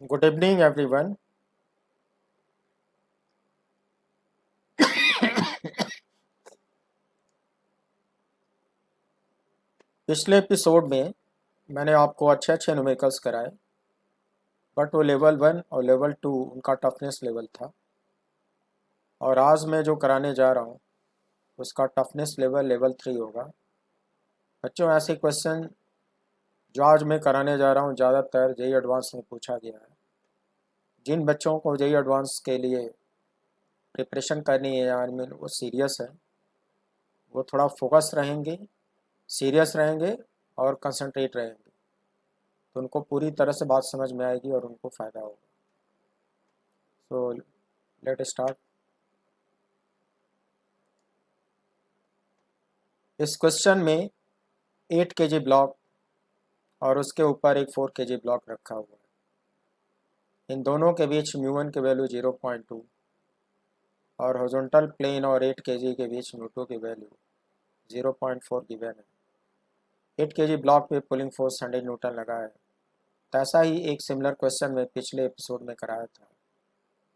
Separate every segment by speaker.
Speaker 1: Good evening, everyone. पिछले episode में मैंने आपको अच्छे अच्छे न्यूमेरिकल्स कराए, बट वो लेवल 1 और लेवल 2 उनका टफनेस लेवल था। और आज मैं जो कराने जा रहा हूँ उसका टफनेस लेवल लेवल 3 होगा। बच्चों, ऐसे क्वेश्चन जो आज मैं कराने जा रहा हूँ ज़्यादातर जेई एडवांस में पूछा गया है। जिन बच्चों को जेई एडवांस के लिए प्रिपरेशन करनी है, आई मीन वो सीरियस है, वो थोड़ा फोकस रहेंगे, सीरियस रहेंगे और कंसंट्रेट रहेंगे, तो उनको पूरी तरह से बात समझ में आएगी और उनको फ़ायदा होगा। So let start. इस क्वेश्चन में 8 केजी ब्लॉक और उसके ऊपर एक 4 केजी ब्लॉक रखा हुआ है। इन दोनों के बीच म्यू1 की वैल्यू 0.2 और हॉरिजॉन्टल प्लेन और 8 केजी के बीच म्यू2 की वैल्यू 0.4 गिवन है। 8 केजी ब्लॉक पे पुलिंग फोर्स 100 न्यूटन लगा है। तो ऐसा ही एक सिमिलर क्वेश्चन में पिछले एपिसोड में कराया था,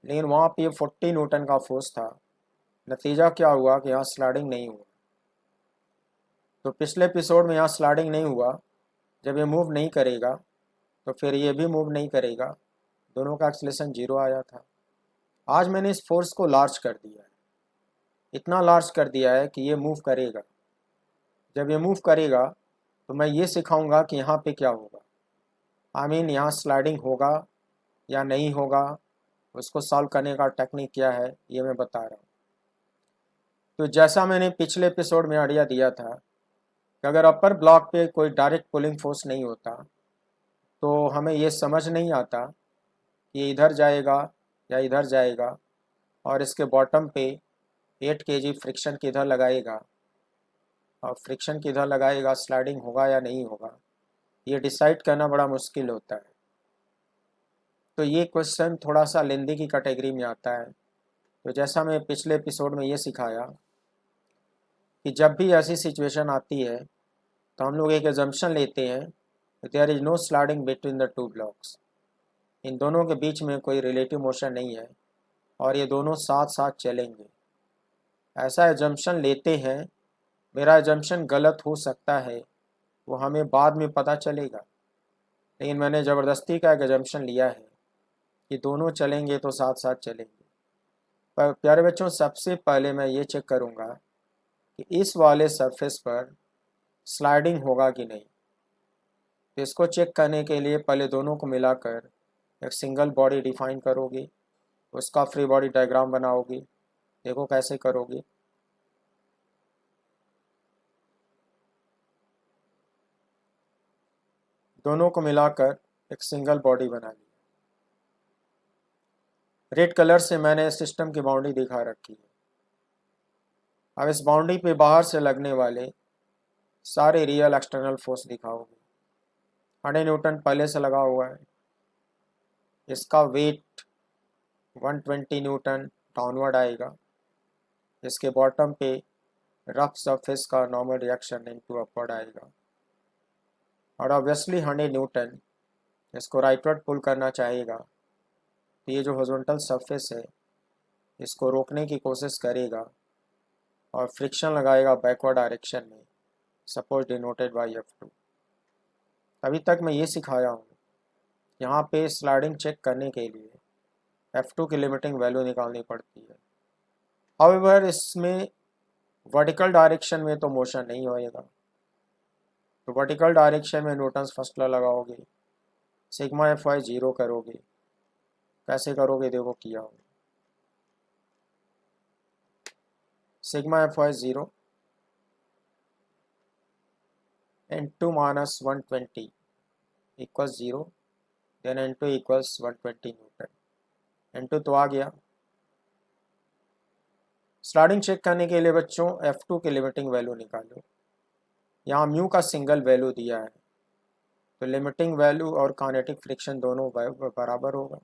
Speaker 1: लेकिन वहाँ पे 40 न्यूटन का फोर्स था। नतीजा क्या हुआ कि यहाँ स्लाइडिंग नहीं हुआ। तो पिछले एपिसोड में यहाँ स्लाइडिंग नहीं हुआ, जब ये मूव नहीं करेगा तो फिर ये भी मूव नहीं करेगा, दोनों का एक्सलेशन 0 आया था। आज मैंने इस फोर्स को लार्ज कर दिया है, इतना लार्ज कर दिया है कि ये मूव करेगा। जब ये मूव करेगा तो मैं ये सिखाऊंगा कि यहाँ पे क्या होगा, आई मीन यहाँ स्लाइडिंग होगा या नहीं होगा, उसको सॉल्व करने का टेक्निक क्या है ये मैं बता रहा हूँ। तो जैसा मैंने पिछले एपिसोड में आइडिया दिया था कि अगर अपर ब्लॉक पे कोई डायरेक्ट पुलिंग फोर्स नहीं होता तो हमें ये समझ नहीं आता कि इधर जाएगा या इधर जाएगा, और इसके बॉटम पे 8 केजी फ्रिक्शन किधर लगाएगा और फ्रिक्शन किधर लगाएगा, स्लाइडिंग होगा या नहीं होगा, ये डिसाइड करना बड़ा मुश्किल होता है। तो ये क्वेश्चन थोड़ा सा लेंदी की कैटेगरी में आता है। तो जैसा मैं पिछले एपिसोड में ये सिखाया कि जब भी ऐसी सिचुएशन आती है तो हम लोग एक एजम्पशन लेते हैं, there is no sliding between the two blocks. इन दोनों के बीच में कोई रिलेटिव मोशन नहीं है और ये दोनों साथ साथ चलेंगे, ऐसा एजम्पशन लेते हैं। मेरा एजम्पशन गलत हो सकता है, वो हमें बाद में पता चलेगा, लेकिन मैंने ज़बरदस्ती का एक एजम्पशन लिया है कि दोनों चलेंगे तो साथ साथ चलेंगे। पर प्यारे बच्चों, सबसे पहले मैं ये चेक करूँगा कि इस वाले सरफेस पर स्लाइडिंग होगा कि नहीं। तो इसको चेक करने के लिए पहले दोनों को मिलाकर एक सिंगल बॉडी डिफाइन करोगी, उसका फ्री बॉडी डायग्राम बनाओगी। देखो कैसे करोगी। दोनों को मिलाकर एक सिंगल बॉडी बना ली। रेड कलर से मैंने सिस्टम की बाउंड्री दिखा रखी है। अब इस बाउंड्री पे बाहर से लगने वाले सारे रियल एक्सटर्नल फोर्स दिखाओगे। 100 न्यूटन पहले से लगा हुआ है, इसका वेट 120 न्यूटन डाउनवर्ड आएगा। इसके बॉटम पे रफ सरफेस का नॉर्मल रिएक्शन इनटू अपवर्ड आएगा। और ऑब्वियसली 100 न्यूटन इसको राइटवर्ड पुल करना चाहेगा, तो ये जो हॉरिजॉन्टल सरफेस है इसको रोकने की कोशिश करेगा और फ्रिक्शन लगाएगा बैकवर्ड डायरेक्शन में, सपोज डिनोटेड बाई F2। अभी तक मैं ये सिखाया हूँ, यहाँ पे स्लाइडिंग चेक करने के लिए F2 की लिमिटिंग वैल्यू निकालनी पड़ती है। हाउएवर इसमें वर्टिकल डायरेक्शन में तो मोशन नहीं होएगा, तो वर्टिकल डायरेक्शन में न्यूटन्स फर्स्ट लॉ लगाओगे, सिग्मा Fy 0 करोगे। कैसे करोगे देखो किया हो। Sigma Fy 0 N2 minus 120 equals 0, then N2 equals 120 newton. N2 तो आ गया। स्लाइडिंग चेक करने के लिए बच्चों F2 की लिमिटिंग वैल्यू निकालो। यहाँ म्यू का सिंगल वैल्यू दिया है, तो लिमिटिंग वैल्यू और काइनेटिक फ्रिक्शन दोनों बराबर होगा।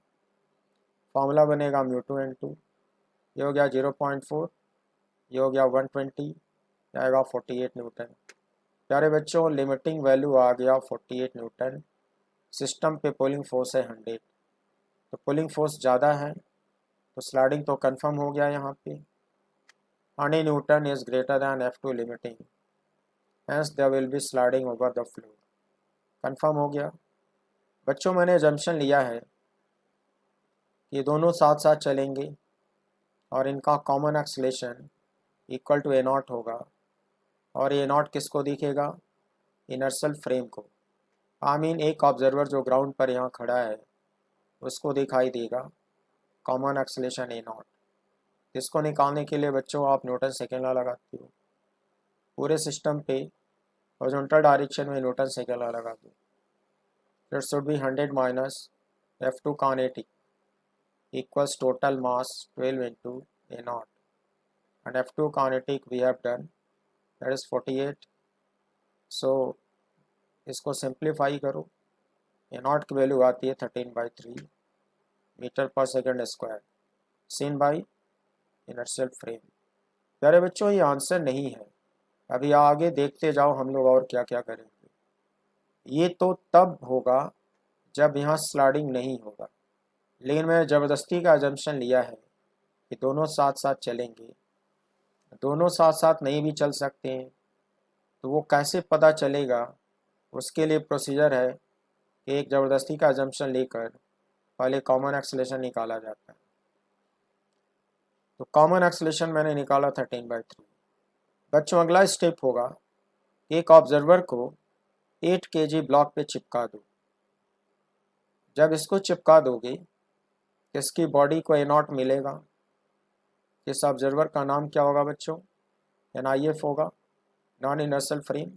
Speaker 1: फॉर्मूला बनेगा μ2 N2, ये हो गया 0.4, ये हो गया 120, आएगा 48 न्यूटन। प्यारे बच्चों, लिमिटिंग वैल्यू आ गया 48 न्यूटन। सिस्टम पे पुलिंग फोर्स है 100। तो पुलिंग फोर्स ज़्यादा है, तो स्लाइडिंग तो कंफर्म हो गया यहाँ पे। 100 newton is greater than F2 limiting, hence there will be sliding over the floor. Confirm हो गया। बच्चों मैंने जम्पशन लिया है कि दोनों साथ साथ चलेंगे और इनका common acceleration equal to A0 होगा, और A0 किसको दिखेगा? इनर्शियल फ्रेम को। एक ऑब्जर्वर जो ग्राउंड पर यहाँ खड़ा है उसको दिखाई देगा कॉमन एक्सलेशन A0। इसको निकालने के लिए बच्चों आप न्यूटन सेकेंड लॉ लगाते हो। पूरे सिस्टम पे हॉरिजॉन्टल डायरेक्शन में न्यूटन सेकेंड लॉ लगा दो। It should be 100 minus F2 kinetic equals total mass 12 into A0, and F2 kinetic we have done, that is 48. So इसको सिंप्लीफाई करो, A0 की वैल्यू आती है 13/3 मीटर पर second square scene by inertial frame. प्यारे बच्चों ये आंसर नहीं है, अभी आगे देखते जाओ हम लोग और क्या क्या करेंगे। ये तो तब होगा जब यहाँ स्लाइडिंग नहीं होगा, लेकिन मैंने ज़बरदस्ती का अजम्पशन लिया है कि दोनों साथ साथ चलेंगे। दोनों साथ साथ नहीं भी चल सकते हैं, तो वो कैसे पता चलेगा? उसके लिए प्रोसीजर है कि एक ज़बरदस्ती का अजम्पशन लेकर पहले कॉमन एक्सलेशन निकाला जाता है। तो कॉमन एक्सलेशन मैंने निकाला 13/3। बच्चों अगला स्टेप होगा, एक ऑब्जर्वर को 8 kg ब्लॉक पे चिपका दो। जब इसको चिपका दोगे तो इसकी बॉडी को A0 मिलेगा। इस ऑब्जर्वर का नाम क्या होगा बच्चों? NIF होगा, नॉन इनर्शियल फ्रेम।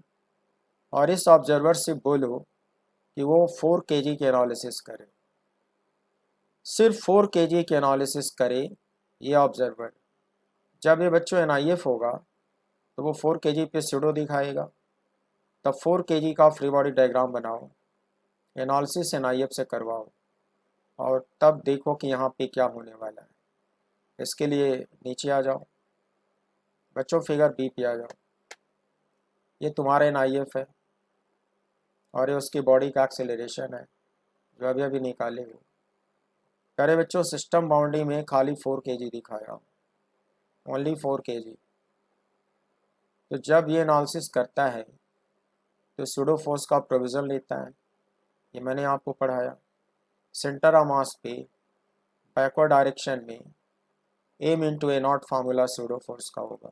Speaker 1: और इस ऑब्जर्वर से बोलो कि वो 4 kg के एनालिसिस करे, सिर्फ 4 kg के एनालिसिस करे ये ऑब्जर्वर। जब ये बच्चों NIF होगा तो वो 4 kg पे स्यूडो दिखाएगा। तब 4 kg का फ्री बॉडी डायग्राम बनाओ, एनालिसिस NIF से करवाओ, और तब देखो कि यहाँ पे क्या होने वाला है। इसके लिए नीचे आ जाओ बच्चों, फिगर बी पे आ जाओ। ये तुम्हारा NIF है और ये उसकी बॉडी का एक्सेलरेशन है जो अभी अभी निकाले हो। करे बच्चों सिस्टम बाउंड्री में खाली 4 kg दिखाया, ओनली 4 kg। तो जब ये एनालिसिस करता है तो सूडो फोर्स का प्रोविज़न लेता है, ये मैंने आपको पढ़ाया। सेंटर ऑफ मास पे बैकवर्ड डायरेक्शन में m into A0 formula pseudo force का होगा।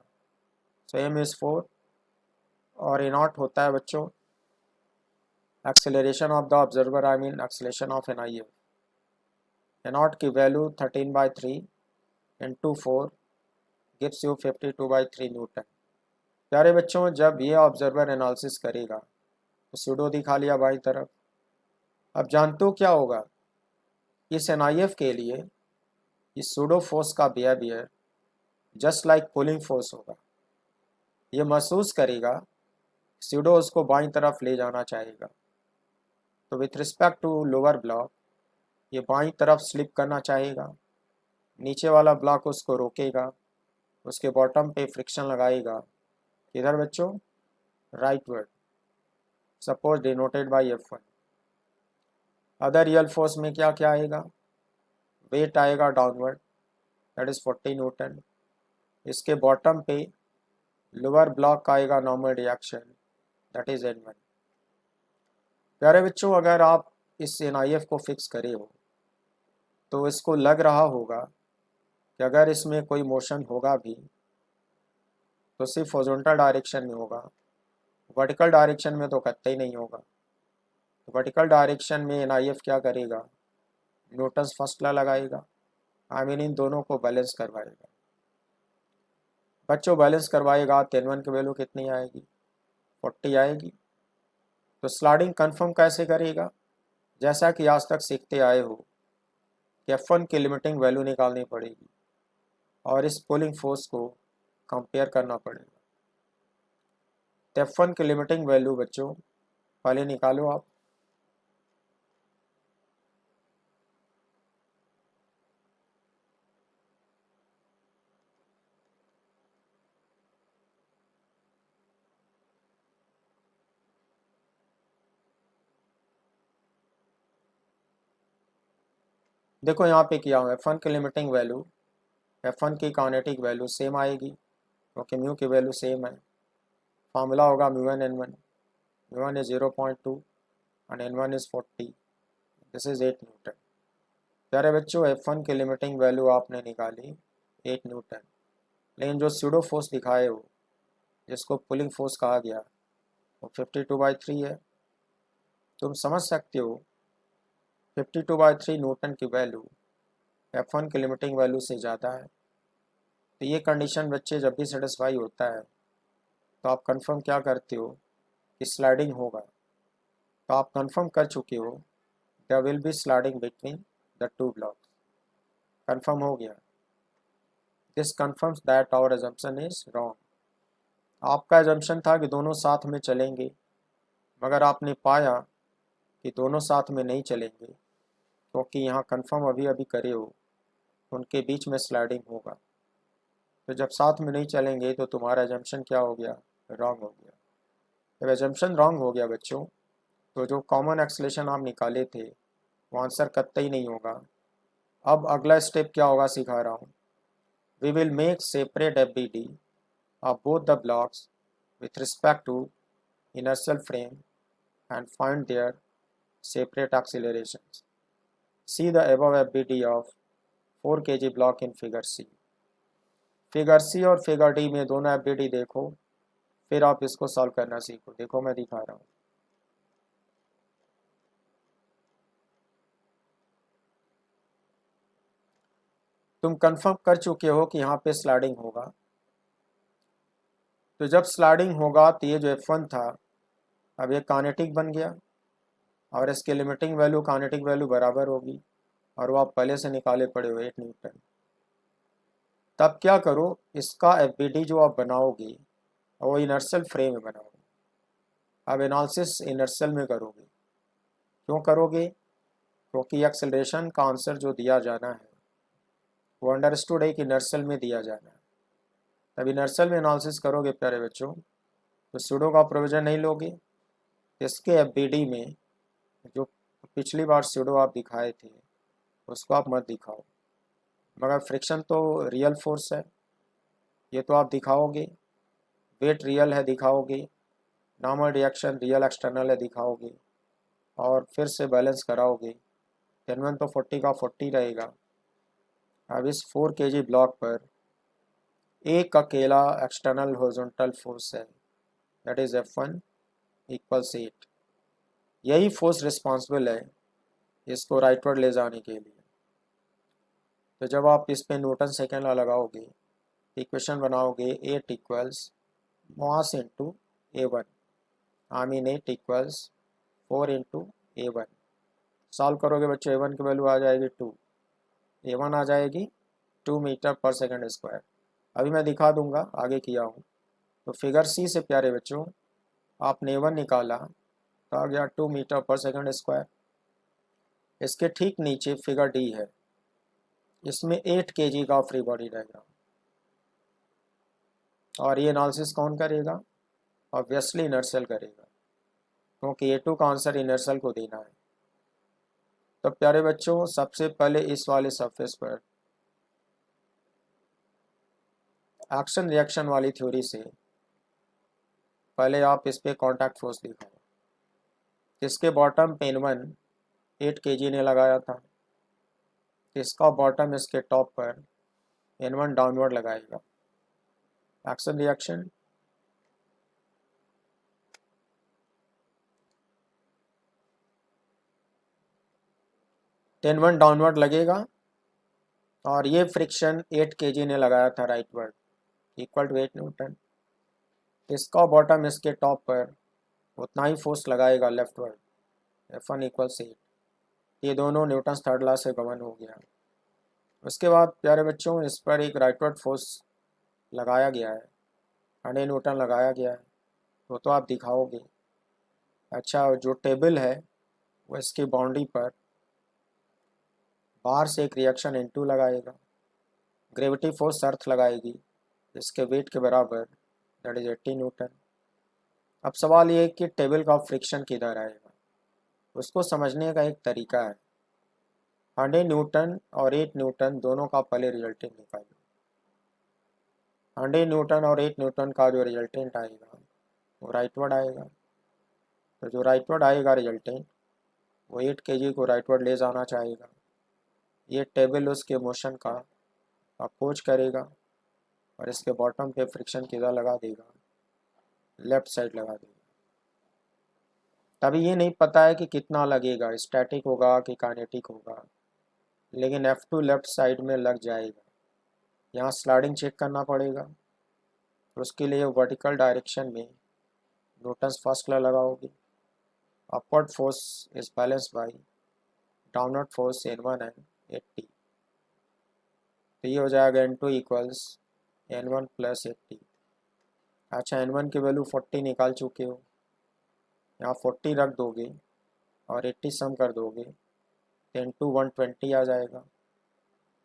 Speaker 1: सो m इज़ 4 और A0 होता है बच्चों acceleration of the observer, acceleration of NIF। A0 की value 13/3 into 4 gives you 52/3 Newton. प्यारे बच्चों जब ये ऑब्जर्वर एनालिसिस करेगा तो सूडो दिखा लिया बाई तरफ। अब जानते हो क्या होगा? इस NIF के लिए इस सूडो फोर्स का behaviour just like pulling force होगा। ये महसूस करेगा, सूडो उसको बाईं तरफ ले जाना चाहेगा, तो with respect to lower block ये बाईं तरफ स्लिप करना चाहेगा। नीचे वाला ब्लॉक उसको रोकेगा, उसके बॉटम पे फ्रिक्शन लगाएगा। किधर बच्चों? Rightward, suppose denoted by F1। Other real force में क्या क्या आएगा? वेट आएगा डाउनवर्ड, दैट इज 40 न्यूटन। इसके बॉटम पे लोअर ब्लॉक का आएगा normal reaction, that is N1। प्यारे बच्चों अगर आप इस NIF को फिक्स करे हो तो इसको लग रहा होगा कि अगर इसमें कोई मोशन होगा भी तो सिर्फ हॉरिजॉन्टल डायरेक्शन में होगा, वर्टिकल डायरेक्शन में तो कतई नहीं होगा। तो वर्टिकल डायरेक्शन में NIF क्या करेगा? न्यूटन्स फर्स्ट लॉ लगाएगा, इन दोनों को बैलेंस करवाएगा। बच्चों बैलेंस करवाएगा तो N1 की वैल्यू कितनी आएगी? 40 आएगी। तो स्लाइडिंग कंफर्म कैसे करेगा? जैसा कि आज तक सीखते आए हो कि F1 की लिमिटिंग वैल्यू निकालनी पड़ेगी और इस पुलिंग फोर्स को कंपेयर करना पड़ेगा। तो F1 की लिमिटिंग वैल्यू बच्चों पहले निकालो आप। देखो यहाँ पे किया हूँ, F1 की लिमिटिंग वैल्यू, F1 की काइनेटिक वैल्यू सेम आएगी क्योंकि म्यू की वैल्यू सेम है। फार्मूला होगा μ1 n1, μ1 is 0.2 and n1 is 40, this is 8 newton. प्यारे बच्चों F1 की लिमिटिंग वैल्यू आपने निकाली 8 न्यूटन, लेकिन जो स्यूडो फोर्स दिखाए हो जिसको पुलिंग फोर्स कहा गया वो 52/3 है। तुम समझ सकते हो 52/3 न्यूटन की वैल्यू F1 की लिमिटिंग वैल्यू से ज़्यादा है। तो ये कंडीशन बच्चे जब भी सेटिस्फाई होता है तो आप कंफर्म क्या करते हो कि स्लाइडिंग होगा। तो आप कंफर्म कर चुके हो there will be sliding between the two blocks, confirm हो गया। This confirms that our assumption is wrong. आपका एजम्पशन था कि दोनों साथ में चलेंगे, मगर आपने पाया कि दोनों साथ में नहीं चलेंगे क्योंकि यहाँ कंफर्म अभी अभी करे हो उनके बीच में स्लाइडिंग होगा। तो जब साथ में नहीं चलेंगे तो तुम्हारा एजम्पशन क्या हो गया, रॉन्ग हो गया। जब एजम्पशन रॉन्ग हो गया बच्चों तो जो कॉमन एक्सलेशन आप निकाले थे वो आंसर कतई नहीं होगा। अब अगला स्टेप क्या होगा सिखा रहा हूँ। We will make separate FBD of both the blocks with respect to inertial frame and find their separate accelerations. See the above FBD of 4 kg block in figure C. Figure C और figure D में दोनों FBD देखो, फिर आप इसको solve करना सीखो। देखो मैं दिखा रहा हूँ। तुम कंफर्म कर चुके हो कि यहाँ पे स्लाइडिंग होगा। तो जब स्लाइडिंग होगा तो ये जो F1 था अब ये काइनेटिक बन गया और इसके लिमिटिंग वैल्यू काइनेटिक वैल्यू बराबर होगी और वो आप पहले से निकाले पड़े हो 8 न्यूटन। तब क्या करो, इसका FBD जो आप बनाओगे वो इनर्शियल फ्रेम में बनाओगे। अब एनालिसिस इनर्शियल में करोगे। क्यों करोगे, क्योंकि एक्सेलरेशन का आंसर जो दिया जाना है वो अंडरस्टूड है कि इनर्शियल में दिया जाना है। तब इनर्शियल में एनालिसिस करोगे प्यारे बच्चों तो सूडो का प्रोविजन नहीं लोगे। इसके FBD में जो पिछली बार सूडो आप दिखाए थे उसको आप मत दिखाओ, मगर फ्रिक्शन तो रियल फोर्स है ये तो आप दिखाओगे, वेट रियल है दिखाओगे, नॉर्मल रिएक्शन रियल एक्सटर्नल है दिखाओगे और फिर से बैलेंस कराओगे। n1 तो 40 का 40 रहेगा। अब इस 4 kg ब्लॉक पर एक अकेला एक्सटर्नल हॉरिजॉन्टल फोर्स है, दैट इज F1 इक्वल्स 8। यही फोर्स रिस्पॉन्सिबल है इसको राइटवर्ड ले जाने के लिए। तो जब आप इस पे न्यूटन सेकेंड लॉ लगाओगे इक्वेशन बनाओगे 8 equals mass into A1, I mean 8 equals 4 into A1। Solve करोगे बच्चों A1 की वैल्यू आ जाएगी 2, A1 आ जाएगी 2 मीटर पर सेकंड स्क्वायर। अभी मैं दिखा दूंगा आगे किया हूँ। तो फिगर सी से प्यारे बच्चों आपने A1 निकाला तो आ गया 2 मीटर पर सेकंड स्क्वायर। इसके ठीक नीचे फिगर डी है, इसमें 8 kg का फ्री बॉडी डायग्राम। और ये एनालिसिस कौन करेगा, ऑब्वियसली इनर्शियल करेगा क्योंकि A2 का आंसर इनर्शियल को देना है। तो प्यारे बच्चों सबसे पहले इस वाले सरफेस पर एक्शन रिएक्शन वाली थ्योरी से पहले आप इस पे कांटेक्ट फोर्स दिखाओ। इसके बॉटम पे n1 8 kg ने लगाया था, इसका बॉटम इसके टॉप पर n1 डाउनवर्ड लगाएगा। एक्शन रिएक्शन n1 डाउनवर्ड लगेगा और ये फ्रिक्शन 8 kg ने लगाया था राइटवर्ड इक्वल टू 8 न्यूटन। इसका बॉटम इसके टॉप पर उतना ही फोर्स लगाएगा लेफ्टवर्ड, F1 इक्वल्स 8। ये दोनों न्यूटन थर्ड लॉ से गवर्न हो गया। उसके बाद प्यारे बच्चों इस पर एक राइटवर्ड फोर्स लगाया गया है, 100 न्यूटन लगाया गया है, तो आप दिखाओगे। अच्छा जो टेबल है वो इसकी बाउंड्री पर बाहर से एक रिएक्शन N2 लगाएगा, ग्रेविटी फोर्स अर्थ लगाएगी इसके वेट के बराबर, दैट इज 80 न्यूटन। अब सवाल ये है कि टेबल का फ्रिक्शन किधर आएगा, उसको समझने का एक तरीका है। 100 न्यूटन और 8 न्यूटन दोनों का पहले रिजल्टेंट निकालो। 100 न्यूटन और 8 न्यूटन का जो रिजल्टेंट आएगा वो राइटवर्ड आएगा। तो जो राइटवर्ड आएगा रिजल्टेंट, वो 8 kg को राइटवर्ड ले जाना चाहेगा। ये टेबल उसके मोशन का अपोज करेगा और इसके बॉटम पे फ्रिक्शन किधर लगा देगा, लेफ्ट साइड लगा देगा। तभी ये नहीं पता है कि कितना लगेगा, स्टैटिक होगा कि काइनेटिक होगा, लेकिन F2 लेफ्ट साइड में लग जाएगा। यहाँ स्लाइडिंग चेक करना पड़ेगा, तो उसके लिए वर्टिकल डायरेक्शन में न्यूटन्स फर्स्ट लॉ लगाओगे। Upward force is balance by downward force N1 and 80। तो ये हो जाएगा N2 इक्वल्स N1 प्लस 80। अच्छा, N1 की वैल्यू 40 निकाल चुके हो, यहाँ 40 रख दोगे और 80 सम कर दोगे तो N2 120 आ जाएगा।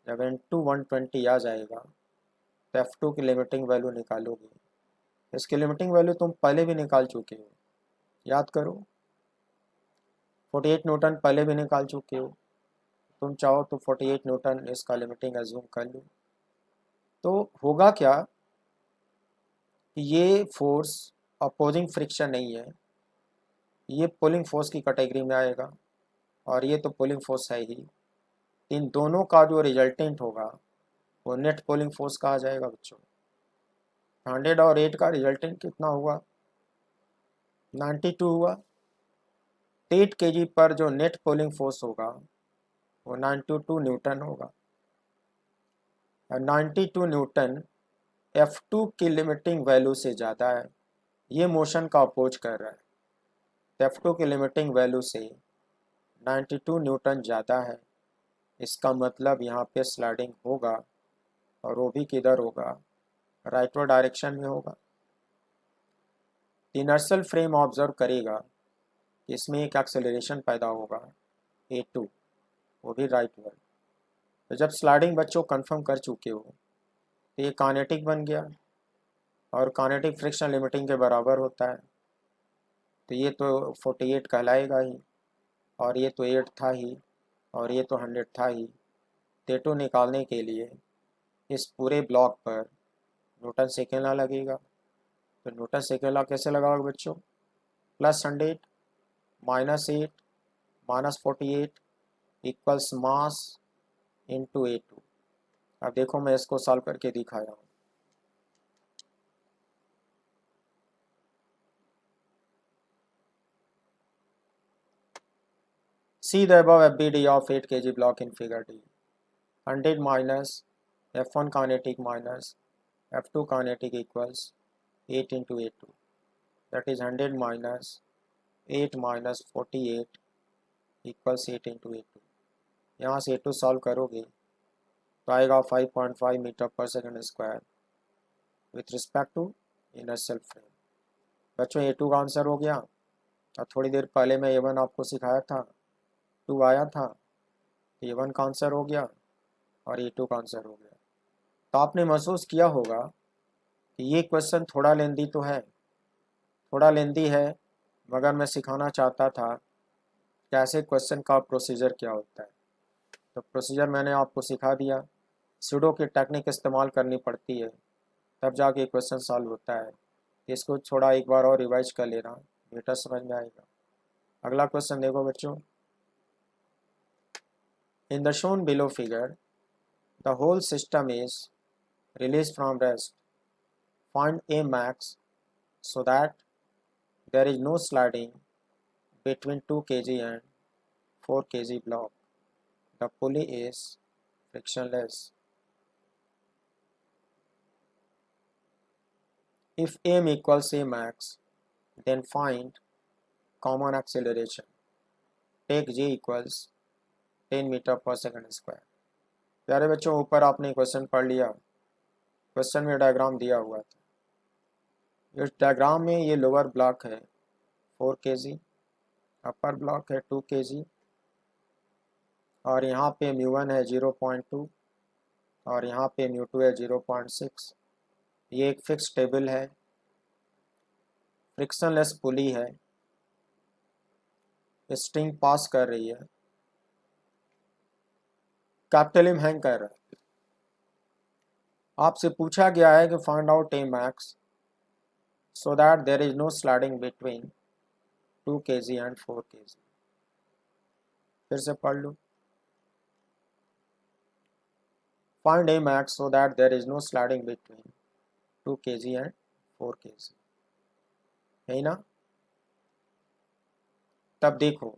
Speaker 1: जब N2 120 आ जाएगा तो F2 की लिमिटिंग वैल्यू निकालोगे। इसकी लिमिटिंग वैल्यू तुम पहले भी निकाल चुके हो, याद करो। 48 न्यूटन पहले भी निकाल चुके हो, तुम चाहो तो 48 न्यूटन इसका लिमिटिंग एज्यूम कर लो। तो होगा क्या कि ये फोर्स अपोजिंग फ्रिक्शन नहीं है, ये पुलिंग फोर्स की कैटेगरी में आएगा और ये तो पुलिंग फोर्स है ही। इन दोनों का जो रिजल्टेंट होगा वो नेट पुलिंग फोर्स कहा जाएगा बच्चों। 100 और 8 का रिजल्टेंट कितना हुआ, 92 हुआ। 8 kg पर जो नेट पुलिंग फोर्स होगा वो 92 न्यूटन होगा। 92 न्यूटन F2 की लिमिटिंग वैल्यू से ज़्यादा है, ये मोशन का अपोज कर रहा है। तो F2 की लिमिटिंग वैल्यू से 92 न्यूटन ज़्यादा है, इसका मतलब यहाँ पे स्लाइडिंग होगा और वो भी किधर होगा, राइटवर्ड डायरेक्शन में होगा। इनर्शियल फ्रेम ऑब्जर्व करेगा कि इसमें एक एक्सेलरेशन पैदा होगा A2, वो भी राइटवर्ड। तो जब स्लाइडिंग बच्चों कंफर्म कर चुके हो तो ये काइनेटिक बन गया और काइनेटिक फ्रिक्शन लिमिटिंग के बराबर होता है। तो ये तो 48 कहलाएगा ही, और ये तो 8 था ही, और ये तो 100 था ही। T2 निकालने के लिए इस पूरे ब्लॉक पर न्यूटन सेकेंड लॉ लगेगा। तो न्यूटन सेकेंड लॉ कैसे लगाओगे बच्चों, +100 -8 -48 इक्वल्स मास इंटू A2। अब देखो मैं इसको सॉल्व करके दिखाया हूँ। See the above FBD of 8 kg block in figure D. 100 minus F1 kinetic minus F2 kinetic equals 8 into A2. That is 100 minus 8 minus 48 equals 8 into A2. यहाँ से A2 solve करोगे तो आएगा 5.5 मीटर पर second square with respect to inertial frame. बच्चों A2 का answer हो गया, और थोड़ी देर पहले मैं A1 आपको सिखाया था, 2 आया था, A1 का आंसर हो गया और A2 का आंसर हो गया। तो आपने महसूस किया होगा कि ये क्वेश्चन थोड़ा लेंदी तो है, थोड़ा लेंदी है, मगर मैं सिखाना चाहता था कि ऐसे क्वेश्चन का प्रोसीजर क्या होता है। तो प्रोसीजर मैंने आपको सिखा दिया। सूडो की टेक्निक इस्तेमाल करनी पड़ती है तब जाके क्वेश्चन सॉल्व होता है। इसको थोड़ा एक बार और रिवाइज कर लेना, बेटर समझ में आएगा। अगला क्वेश्चन देखो बच्चों। In the shown below figure the whole system is release from rest, find A max so that there is no sliding between 2 kg and 4 kg block. The pulley is frictionless. If M equals A max, then find common acceleration. Take J equals 10 metre पर second square. प्यारे बच्चों, ऊपर आपने question पढ़ लिया, question में diagram दिया हुआ था। इस डायग्राम में ये लोअर ब्लॉक है 4 kg, अपर ब्लॉक है 2 kg, और यहाँ पे μ1 है 0.2 और यहाँ पे μ2 है 0.6। ये एक फिक्स टेबल है, फ्रिक्शनलेस पुली है, स्ट्रिंग पास कर रही है। कैपिटल एम हैंग कर रहा है, आपसे पूछा गया है कि find out A max so that there is no sliding between 2 kg and 4 kg। फिर से पढ़ लो, find a max so that there is no sliding between 2 kg and 4 kg, है ना। तब देखो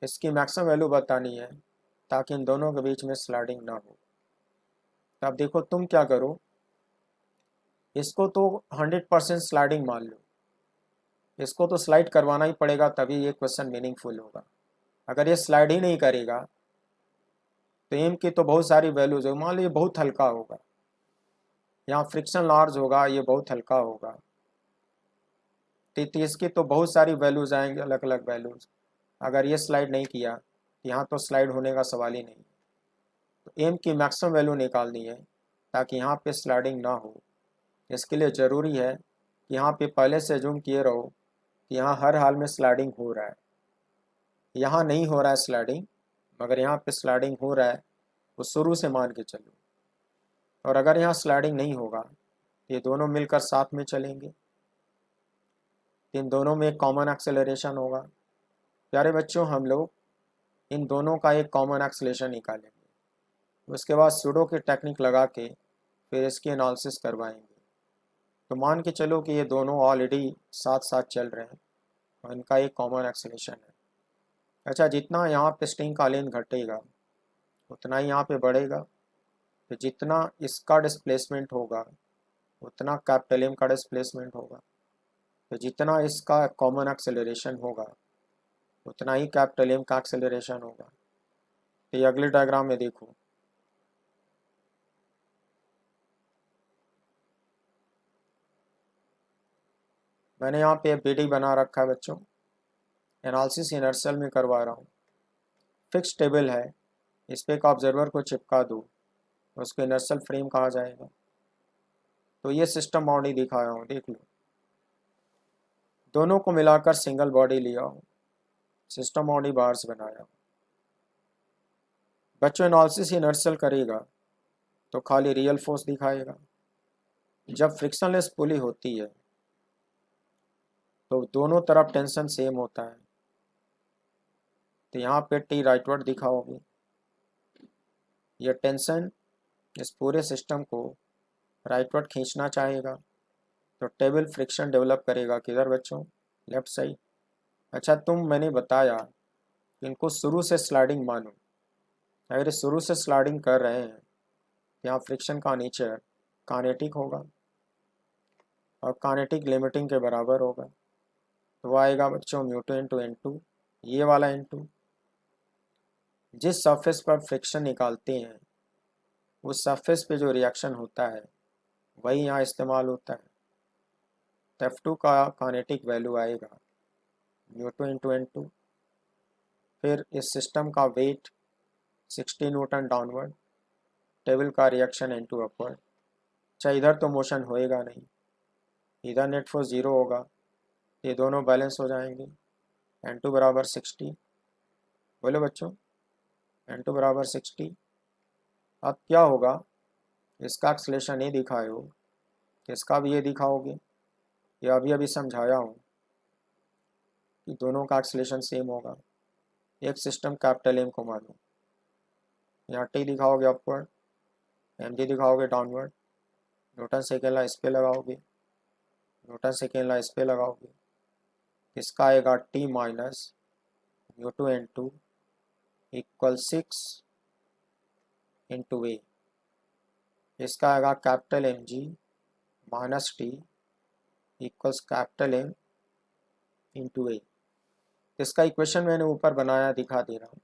Speaker 1: इसकी मैक्सिमम वैल्यू बतानी है ताकि इन दोनों के बीच में स्लाइडिंग ना हो। तब देखो तुम क्या करो, इसको तो 100% स्लाइडिंग मान लो, इसको तो स्लाइड करवाना ही पड़ेगा तभी ये क्वेश्चन मीनिंगफुल होगा। अगर ये स्लाइड ही नहीं करेगा तो एम की तो बहुत सारी वैल्यूज होगी, मान लो ये बहुत हल्का होगा, यहाँ फ्रिक्शन लार्ज होगा, ये बहुत हल्का होगा, तो इसकी तो बहुत सारी वैल्यूज आएंगे, अलग अलग वैल्यूज। अगर ये स्लाइड नहीं किया यहाँ तो स्लाइड होने का सवाल ही नहीं। तो एम की मैक्सिमम वैल्यू निकालनी है ताकि यहाँ पे स्लाइडिंग ना हो। इसके लिए ज़रूरी है कि यहाँ पे पहले से जूम किए रहो कि यहाँ हर हाल में स्लाइडिंग हो रहा है। यहाँ नहीं हो रहा है स्लाइडिंग, मगर यहाँ पे स्लाइडिंग हो रहा है, वो शुरू से मान के चलो। और अगर यहाँ स्लाइडिंग नहीं होगा तो ये दोनों मिलकर साथ में चलेंगे, इन दोनों में एक कॉमन एक्सेलरेशन होगा। प्यारे बच्चों, हम लोग इन दोनों का एक कॉमन एक्सेलरेशन निकालेंगे, उसके बाद सूडो की टेक्निक लगा के फिर इसकी एनालिसिस करवाएंगे। तो मान के चलो कि ये दोनों ऑलरेडी साथ साथ चल रहे हैं और इनका एक कॉमन एक्सेलरेशन है। अच्छा, जितना यहाँ पे स्ट्रिंग का लेंथ घटेगा उतना ही यहाँ पे बढ़ेगा, तो जितना इसका डिस्प्लेसमेंट होगा उतना कैपिटल एम का डिस्प्लेसमेंट होगा, तो जितना इसका कॉमन एक्सेलरेशन होगा उतना ही कैपिटल एम का एक्सेलरेशन होगा। तो ये अगले डायग्राम में देखो, मैंने यहाँ पे बीडी बना रखा है बच्चों, एनालिसिस इनर्शियल में करवा रहा हूँ। फिक्स टेबल है, इस पर एक ऑब्जर्वर को चिपका दो, उसको इनर्शियल फ्रेम कहा जाएगा। तो ये सिस्टम बॉडी दिखाया हूँ, देख लो। दोनों को मिलाकर सिंगल बॉडी लिया हूँ, सिस्टम बॉडी बार्स बनाया। बच्चों एनालिसिस इनर्शियल करेगा तो खाली रियल फोर्स दिखाएगा। जब फ्रिक्शनलेस पुली होती है तो दोनों तरफ टेंशन सेम होता है, तो यहाँ पे टी राइटवर्ड दिखाओगे। यह टेंशन इस पूरे सिस्टम को राइटवर्ड खींचना चाहेगा, तो टेबल फ्रिक्शन डेवलप करेगा किधर बच्चों, लेफ्ट साइड। अच्छा, मैंने बताया कि इनको शुरू से स्लाइडिंग मानो। अगर ये शुरू से स्लाइडिंग कर रहे हैं यहाँ फ्रिक्शन का नेचर काइनेटिक होगा और काइनेटिक लिमिटिंग के बराबर होगा। तो वो आएगा बच्चों म्यू2 इंटू N2, ये वाला N2। जिस सरफेस पर फ्रिक्शन निकालते हैं उस सरफेस पे जो रिएक्शन होता है वही यहाँ इस्तेमाल होता है। तो F2 का काइनेटिक वैल्यू आएगा म्यू2 इंटू N2। फिर इस सिस्टम का वेट 60 न्यूटन डाउनवर्ड, टेबल का रिएक्शन N2 अपवर्ड। अच्छा, इधर तो मोशन होएगा नहीं, इधर नेट फोर्स 0 होगा, ये दोनों बैलेंस हो जाएंगे। N2 बराबर 60, बोलो बच्चों, N2 बराबर 60। अब क्या होगा, इसका एक्सलेशन ये दिखाए हो, इसका भी ये दिखाओगे। ये अभी अभी समझाया हूँ कि दोनों का एक्सलेशन सेम होगा। एक सिस्टम कैपिटल एम को मानो, यहाँ टी दिखाओगे अपवर्ड, एम जी दिखाओगे डाउनवर्ड, न्यूटन सेकेंड ला इस पे लगाओगे, न्यूटन सेकेंड ला इस पे लगाओगे। इसका आएगा T minus mu two N2 equal 6 into A. इसका आएगा capital M G minus T equals capital M into A. इसका इक्वेशन मैंने ऊपर बनाया, दिखा दे रहा हूँ।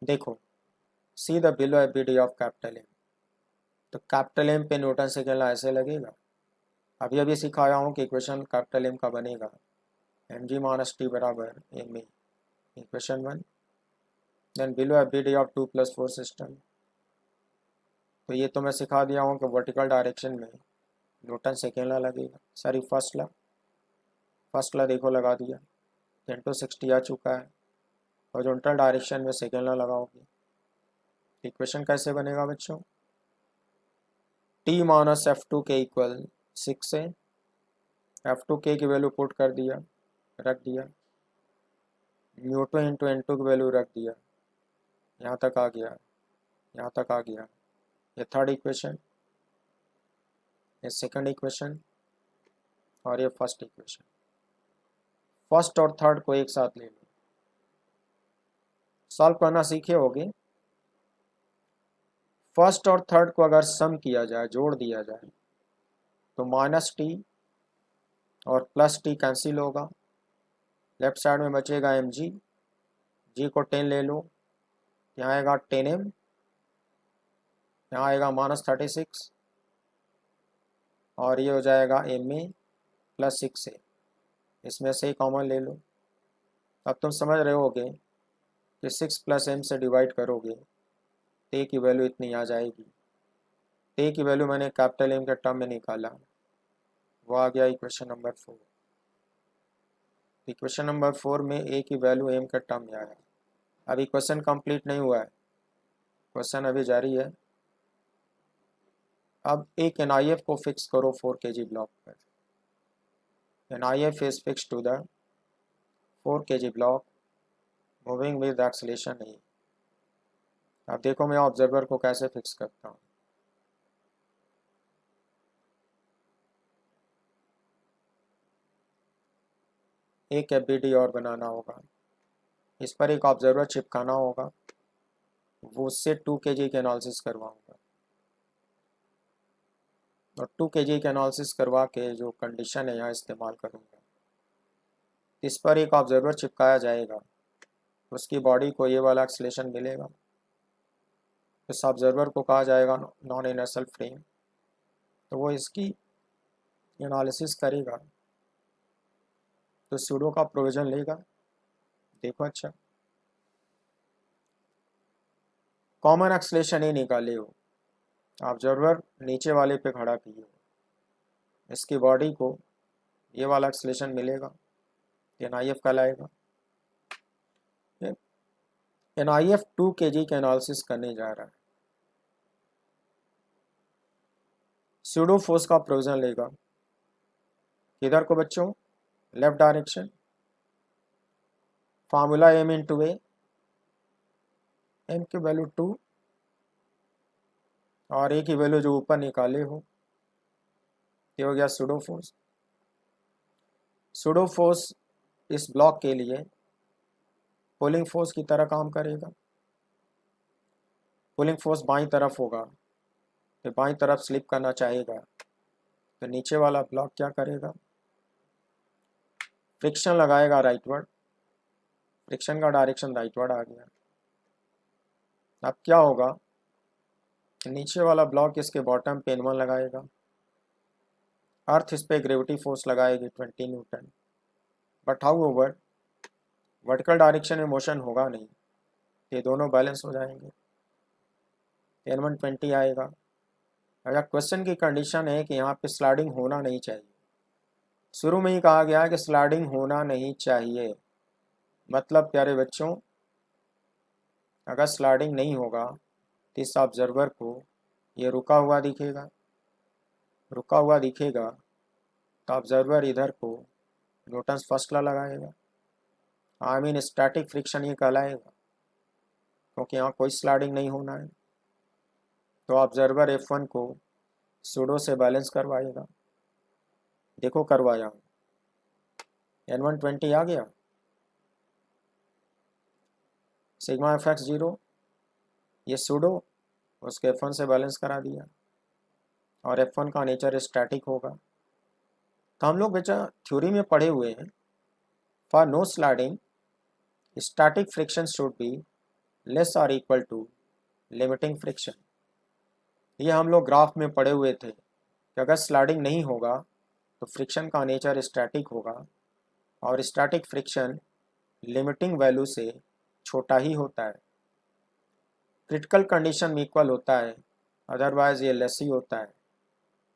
Speaker 1: देखो, see the below FBD of capital M. तो कैपिटल एम पे न्यूटन सेकेंड ला ऐसे लगेगा। अभी अभी सिखाया हूँ कि इक्वेशन कैपिटल एम का बनेगा एम जी माइनस टी बराबर M A, equation 1। Then below FBD of 2+4 system. तो ये तो मैं सिखा दिया हूँ कि वर्टिकल डायरेक्शन में न्यूटन सेकेंड लॉ लगेगा, सॉरी फर्स्ट लॉ देखो लगा दिया, 10⁻60 आ चुका है, हॉरिजॉन्टल डायरेक्शन में सेकेंड लॉ लगाओगे। इक्वेशन कैसे बनेगा बच्चों, T-F2 इक्वल 6 है, F2 की वैल्यू पुट कर दिया, रख दिया, μ2 इंटू N2 की वैल्यू रख दिया, यहाँ तक आ गया, यहाँ तक आ गया। ये थर्ड इक्वेशन, ये सेकंड इक्वेशन और ये फर्स्ट इक्वेशन। फर्स्ट और थर्ड को एक साथ ले लो, सॉल्व करना सीखे होगे। फर्स्ट और थर्ड को अगर सम किया जाए, जोड़ दिया जाए, तो -t और +t कैंसिल होगा, लेफ्ट साइड में बचेगा mg, g को 10 ले लो, यहाँ आएगा 10m, यहाँ आएगा -36 और ये हो जाएगा ma + 6a, इसमें से ही कॉमन ले लो। अब तुम समझ रहे होगे कि 6 + m से डिवाइड करोगे तो a की वैल्यू इतनी आ जाएगी। a की वैल्यू मैंने कैपिटल M के टर्म में निकाला, वो आ गया इक्वेशन नंबर 4। इक्वेशन नंबर 4 में a की वैल्यू m के टर्म में आया। अब इक्वेशन कंप्लीट नहीं हुआ है, क्वेश्चन अभी जारी है। अब एक NIF को फिक्स करो 4 kg ब्लॉक पर। NIF is fixed to the 4 kg block moving with acceleration a। अब देखो मैं ऑब्जर्वर को कैसे फिक्स करता हूँ। एक FBD और बनाना होगा, इस पर एक ऑब्जर्वर चिपकाना होगा, वो उससे 2 kg के एनालिसिस करवाऊंगा और 2 kg के एनालिसिस करवा के जो कंडीशन है यहाँ इस्तेमाल करूँगा। इस पर एक ऑब्जर्वर चिपकाया जाएगा, उसकी बॉडी को ये वाला एक्सेलेरेशन मिलेगा। इस ऑब्जर्वर को कहा जाएगा नॉन इनर्शियल फ्रेम, तो वो इसकी एनालिसिस करेगा, तो सूडो का प्रोविजन लेगा। देखो अच्छा, कॉमन एक्सेलेरेशन ही निकाले हो, ऑब्जर्वर नीचे वाले पे खड़ा किए हो, इसकी बॉडी को ये वाला एक्सेलेरेशन मिलेगा, NIF कहलाएगा। NIF 2 kg के एनालिसिस करने जा रहा है, सूडो फोर्स का प्रोविजन लेगा, किधर को बच्चों, left direction. Formula m into A, m की वैल्यू 2 और a की वैल्यू जो ऊपर निकाले हो, ये हो गया सूडो फोर्स। सूडो फोर्स इस ब्लॉक के लिए पुलिंग फोर्स की तरह काम करेगा। पुलिंग फोर्स बाईं तरफ होगा, तो बाईं तरफ स्लिप करना चाहेगा, तो नीचे वाला ब्लॉक क्या करेगा, फ्रिक्शन लगाएगा राइटवर्ड, फ्रिक्शन का डायरेक्शन राइटवर्ड आ गया। अब क्या होगा, नीचे वाला ब्लॉक इसके बॉटम पे N1 लगाएगा, अर्थ इस पे ग्रेविटी फोर्स लगाएगी 20 Newton, but how over vertical direction में मोशन होगा नहीं, ये दोनों बैलेंस हो जाएंगे, N1 20 आएगा। अगर क्वेश्चन की कंडीशन है कि यहाँ पे स्लाइडिंग होना नहीं चाहिए, शुरू में ही कहा गया है कि स्लाइडिंग होना नहीं चाहिए, मतलब प्यारे बच्चों अगर स्लाइडिंग नहीं होगा तो इस ऑब्जर्वर को ये रुका हुआ दिखेगा, रुका हुआ दिखेगा तो ऑब्जर्वर इधर को न्यूटन्स फर्स्ट लॉ लगाएगा, आई मीन स्टैटिक फ्रिक्शन ये कहलाएगा, क्योंकि यहाँ कोई स्लाइडिंग नहीं होना है। तो ऑब्जर्वर F1 को सूडो से बैलेंस करवाएगा, देखो करवाया हूँ, N1 20 आ गया, सिग्मा FX 0, ये सूडो उसके F1 से बैलेंस करा दिया और F1 का नेचर स्टैटिक होगा। तो हम लोग बच्चा थ्योरी में पढ़े हुए हैं, for no sliding static friction should be less और इक्वल टू लिमिटिंग फ्रिक्शन। ये हम लोग ग्राफ में पढ़े हुए थे कि अगर स्लाइडिंग नहीं होगा तो फ्रिक्शन का नेचर स्टैटिक होगा और स्टैटिक फ्रिक्शन लिमिटिंग वैल्यू से छोटा ही होता है, क्रिटिकल कंडीशन में इक्वल होता है, अदरवाइज ये लेस ही होता है।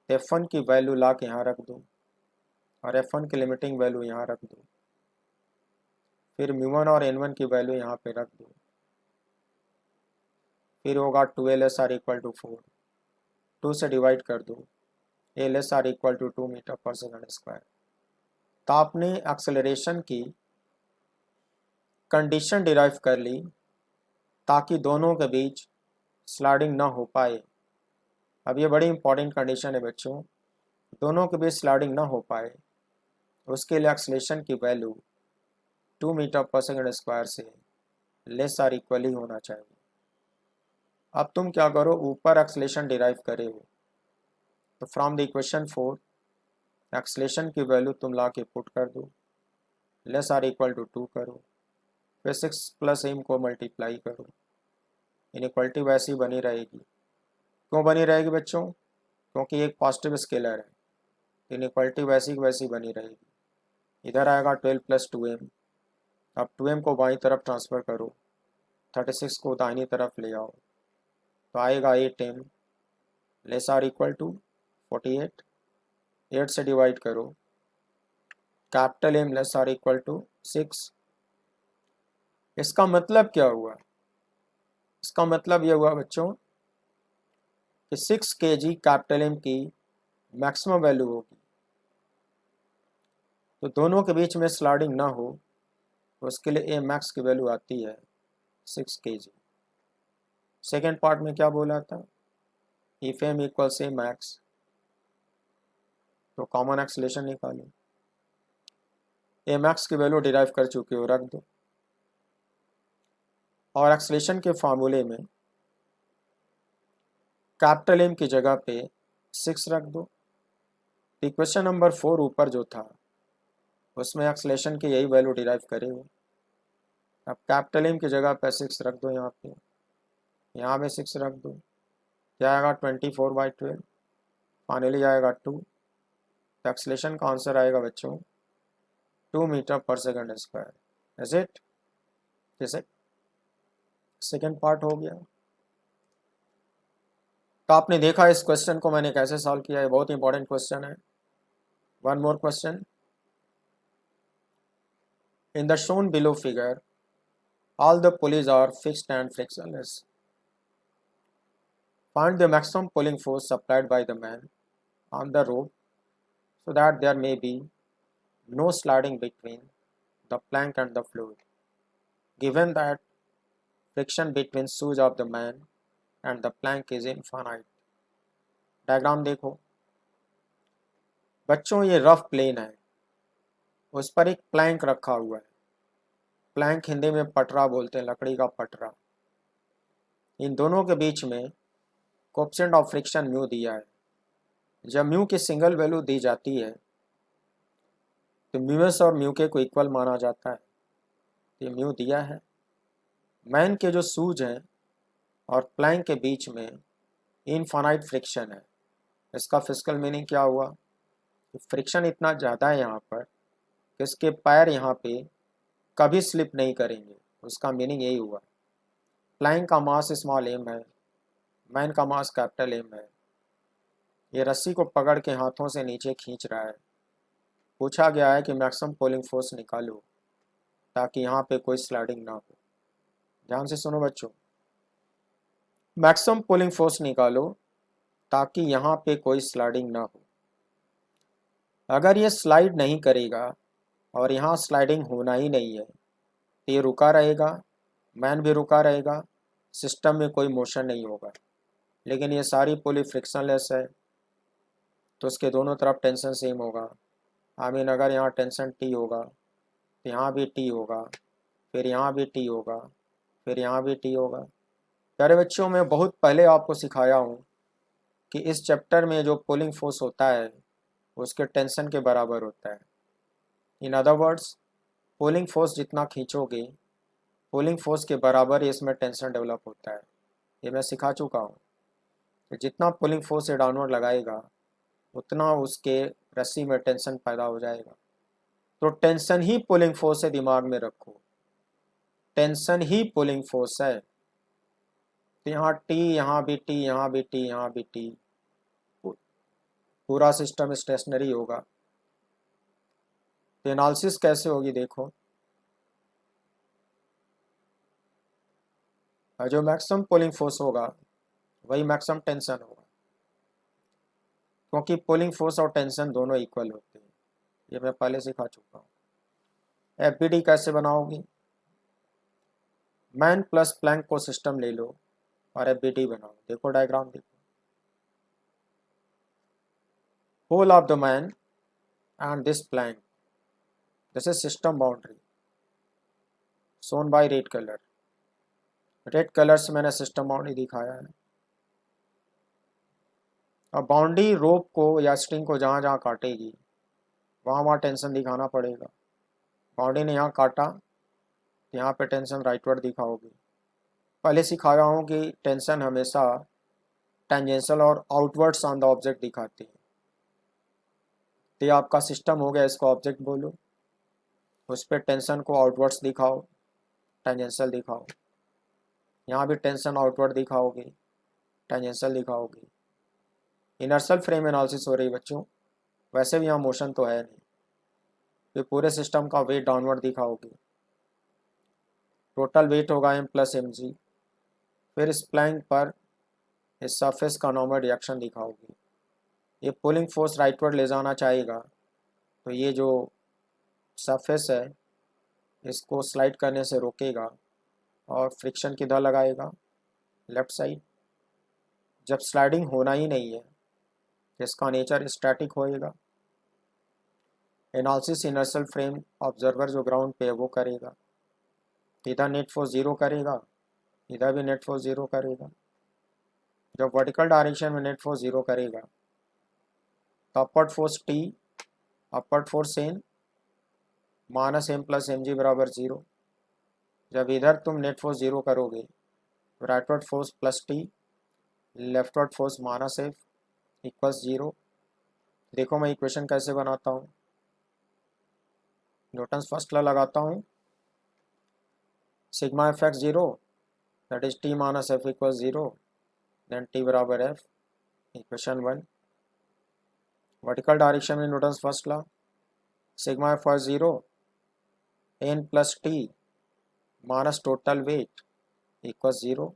Speaker 1: F1 की वैल्यू ला के यहाँ रख दो और F1 की लिमिटिंग वैल्यू यहाँ रख दो, फिर μ1 और n1 की वैल्यू यहाँ पे रख दो, फिर होगा 2 LSR = 4, 2 से डिवाइड कर दो, LSR = 2 मीटर पर सेकंड स्क्वायर। तो आपने एक्सेलरेशन की कंडीशन डिराइव कर ली ताकि दोनों के बीच स्लाइडिंग ना हो पाए। अब ये बड़ी इंपॉर्टेंट कंडीशन है बच्चों, दोनों के बीच स्लाइडिंग ना हो पाए उसके लिए एक्सेलरेशन की वैल्यू 2 मीटर पर सेकंड स्क्वायर से लेस आर इक्वल ही होना चाहिए। अब तुम क्या करो, ऊपर एक्सेलरेशन डिराइव करे हो तो फ्रॉम द इक्वेशन 4 एक्सेलरेशन की वैल्यू तुम ला के पुट कर दो, लेस आर इक्वल टू 2 करो, फिर 6 + m को मल्टीप्लाई करो, इनइक्वालिटी वैसी बनी रहेगी। क्यों बनी रहेगी बच्चों? क्योंकि एक पॉजिटिव स्केलर है, इनइक्वालिटी वैसी की वैसी बनी रहेगी। इधर आएगा 12 + 2m, अब 2m को बाईं तरफ ट्रांसफ़र करो, 36 को दाहिनी तरफ ले आओ तो आएगा 8m less or equal to 48, 8 से डिवाइड करो, capital M less or equal to 6। इसका मतलब क्या हुआ? इसका मतलब यह हुआ बच्चों कि 6 kg कैपिटल M की मैक्सिमम वैल्यू होगी। तो दोनों के बीच में स्लाइडिंग ना हो तो उसके लिए A मैक्स की वैल्यू आती है 6 kg। सेकेंड पार्ट में क्या बोला था? इफ M = A मैक्स तो कॉमन एक्सेलरेशन निकालो। A मैक्स की वैल्यू डिराइव कर चुके हो, रख दो। और एक्सेलरेशन के फार्मूले में कैपिटल M की जगह पे 6 रख दो। इक्वेशन नंबर 4 ऊपर जो था उसमें एक्सेलरेशन की यही वैल्यू डिराइव करे हो। अब कैपिटल M की जगह पे 6 रख दो, यहाँ पे 6 रख दो, क्या आएगा 24/12, फाइनली आएगा 2। तो एक्सेलरेशन का आंसर आएगा बच्चों 2 मीटर पर सेकंड स्क्वायर। Is it? जैसे सेकेंड पार्ट हो गया। तो आपने देखा इस क्वेश्चन को मैंने कैसे सॉल्व किया है, बहुत इंपॉर्टेंट क्वेश्चन है। One more question, in the shown below figure all the pulleys are fixed and frictionless. Find the maximum pulling force supplied by the man on the rope so that there may be no sliding between the plank and the floor, given that friction between shoes of the man and the plank is infinite. Diagram देखो बच्चों, ये rough plane है, उस पर एक Planck रखा हुआ है। प्लैंक हिंदी में पटरा बोलते हैं, लकड़ी का पटरा। इन दोनों के बीच में कोएफिशिएंट ऑफ फ्रिक्शन म्यू दिया है। जब म्यू की सिंगल वैल्यू दी जाती है तो म्यूएस और म्यू के को इक्वल माना जाता है। ये म्यू दिया है। मैन के जो सूज हैं और प्लैंक के बीच में इनफाइनाइट फ्रिक्शन है। इसका फिजिकल मीनिंग क्या हुआ? फ्रिक्शन इतना ज़्यादा है यहाँ पर कि इसके पैर यहाँ पे कभी स्लिप नहीं करेंगे। उसका मीनिंग यही हुआ। प्लैंक का मास स्मॉल m है, मैन का मास कैपिटल M है। ये रस्सी को पकड़ के हाथों से नीचे खींच रहा है। पूछा गया है कि मैक्सिमम पुलिंग फोर्स निकालो ताकि यहाँ पे कोई स्लाइडिंग ना हो। ध्यान से सुनो बच्चों, मैक्सिमम पुलिंग फोर्स निकालो ताकि यहाँ पे कोई स्लाइडिंग ना हो। अगर ये स्लाइड नहीं करेगा और यहाँ स्लाइडिंग होना ही नहीं है तो ये रुका रहेगा, मैन भी रुका रहेगा, सिस्टम में कोई मोशन नहीं होगा। लेकिन ये सारी पुली फ्रिक्शनलेस है तो उसके दोनों तरफ टेंशन सेम होगा। आई मीन अगर यहाँ टेंशन टी होगा तो यहाँ भी टी होगा, फिर यहाँ भी टी होगा, फिर यहाँ भी टी होगा। प्यारे बच्चों, मैं बहुत पहले आपको सिखाया हूँ कि इस चैप्टर में जो पुलिंग फोर्स होता है उसके टेंशन के बराबर होता है। In other words, pulling force जितना खींचोगे पुलिंग फोर्स के बराबर ही इसमें टेंशन डेवलप होता है। ये मैं सिखा चुका हूँ कि जितना पुलिंग फोर्स डाउनवर्ड लगाएगा उतना उसके रस्सी में टेंशन पैदा हो जाएगा। तो टेंशन ही पुलिंग फोर्स है, दिमाग में रखो, टेंशन ही पुलिंग फोर्स है। तो यहाँ टी, यहाँ भी टी, यहाँ भी टी, यहाँ भी टी। पूरा सिस्टम स्टेशनरी होगा। तो एनालिसिस कैसे होगी देखो, जो मैक्सिमम पुलिंग फोर्स होगा वही मैक्सिमम टेंशन होगा, क्योंकि पुलिंग फोर्स और टेंशन दोनों इक्वल होते हैं, ये मैं पहले सिखा चुका हूँ। एफबीडी कैसे बनाओगी, मैन प्लस प्लैंक को सिस्टम ले लो और एफबीडी बनाओ। देखो डायग्राम देखो, whole of the man and this plank, this is system boundary shown by red colour. Red colour से मैंने सिस्टम बाउंड्री दिखाया है। अब बाउंड्री रोप को या स्ट्रिंग को जहाँ जहाँ काटेगी वहाँ वहाँ टेंशन दिखाना पड़ेगा। बाउंड्री ने यहाँ काटा तो यहाँ पे टेंशन राइटवर्ड दिखाओगी। पहले सिखाया हूँ कि टेंशन हमेशा टेंजेंशियल और आउटवर्ड्स ऑन द ऑब्जेक्ट दिखाती है। तो ये आपका सिस्टम हो गया, इसको ऑब्जेक्ट बोलो, उस पर टेंशन को आउटवर्ड्स दिखाओ, टेंजेंशियल दिखाओ। यहाँ भी टेंशन आउटवर्ड दिखाओगे, टेंजेंशियल दिखाओगे। इनर्शियल फ्रेम एनालिसिस हो रही बच्चों, वैसे भी यहाँ मोशन तो है नहीं, तो पूरे सिस्टम का वेट डाउनवर्ड दिखाओगे। टोटल वेट होगा m प्लस एम जी। फिर इस प्लैंक पर इस सरफेस का नॉर्मल रिएक्शन दिखाओगे। ये पुलिंग फोर्स राइटवर्ड ले जाना चाहेगा, तो ये जो सरफेस है इसको स्लाइड करने से रोकेगा और फ्रिक्शन किधर लगाएगा, लेफ्ट साइड। जब स्लाइडिंग होना ही नहीं है इसका नेचर स्टैटिक होएगा। एनालिसिस इनर्शियल फ्रेम ऑब्जर्वर जो ग्राउंड पे है वो करेगा, इधर नेट फोर्स जीरो करेगा, इधर भी नेट फोर्स जीरो करेगा। जब वर्टिकल डायरेक्शन में नेट फोर्स जीरो करेगा तो upward force T, upward force N minus M plus M G बराबर जीरो। जब इधर तुम नेट फोर्स जीरो करोगे तो rightward force plus T, leftward force minus F equals zero. देखो मैं इक्वेशन कैसे बनाता हूँ, न्यूटन्स फर्स्ट लॉ लगाता हूँ, sigma F X zero that is T minus F equals zero, then T बराबर एफ, इक्वेशन 1। वर्टिकल डायरेक्शन में Newton's first law, sigma F was zero, N plus T minus total weight equals zero,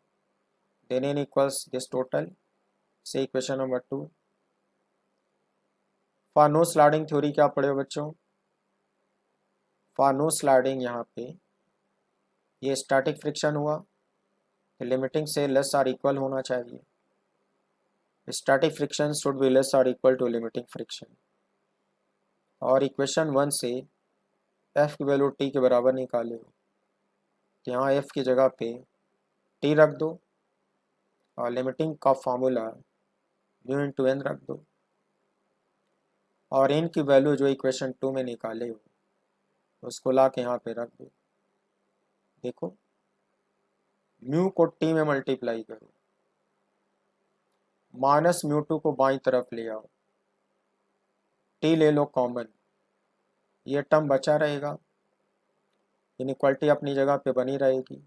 Speaker 1: then N equals this total, say equation number 2। For no sliding theory क्या पढ़े हो बच्चों, for no sliding यहाँ पे ये static friction हुआ, limiting से less or equal होना चाहिए। Static friction should be less or equal to limiting friction. और इक्वेशन 1 से एफ की वैल्यू टी के बराबर निकाले हो, तो यहाँ एफ की जगह पे टी रख दो और लिमिटिंग का फार्मूला म्यू इंटू एन रख दो, और एन की वैल्यू जो इक्वेशन 2 में निकाले हो उसको ला के यहाँ पे रख दो। देखो म्यू को टी में मल्टीप्लाई करो, माइनस म्यू टू को बाईं तरफ ले आओ, टी ले लो कॉमन, ये टर्म बचा रहेगा, इनइक्वालिटी अपनी जगह पे बनी रहेगी।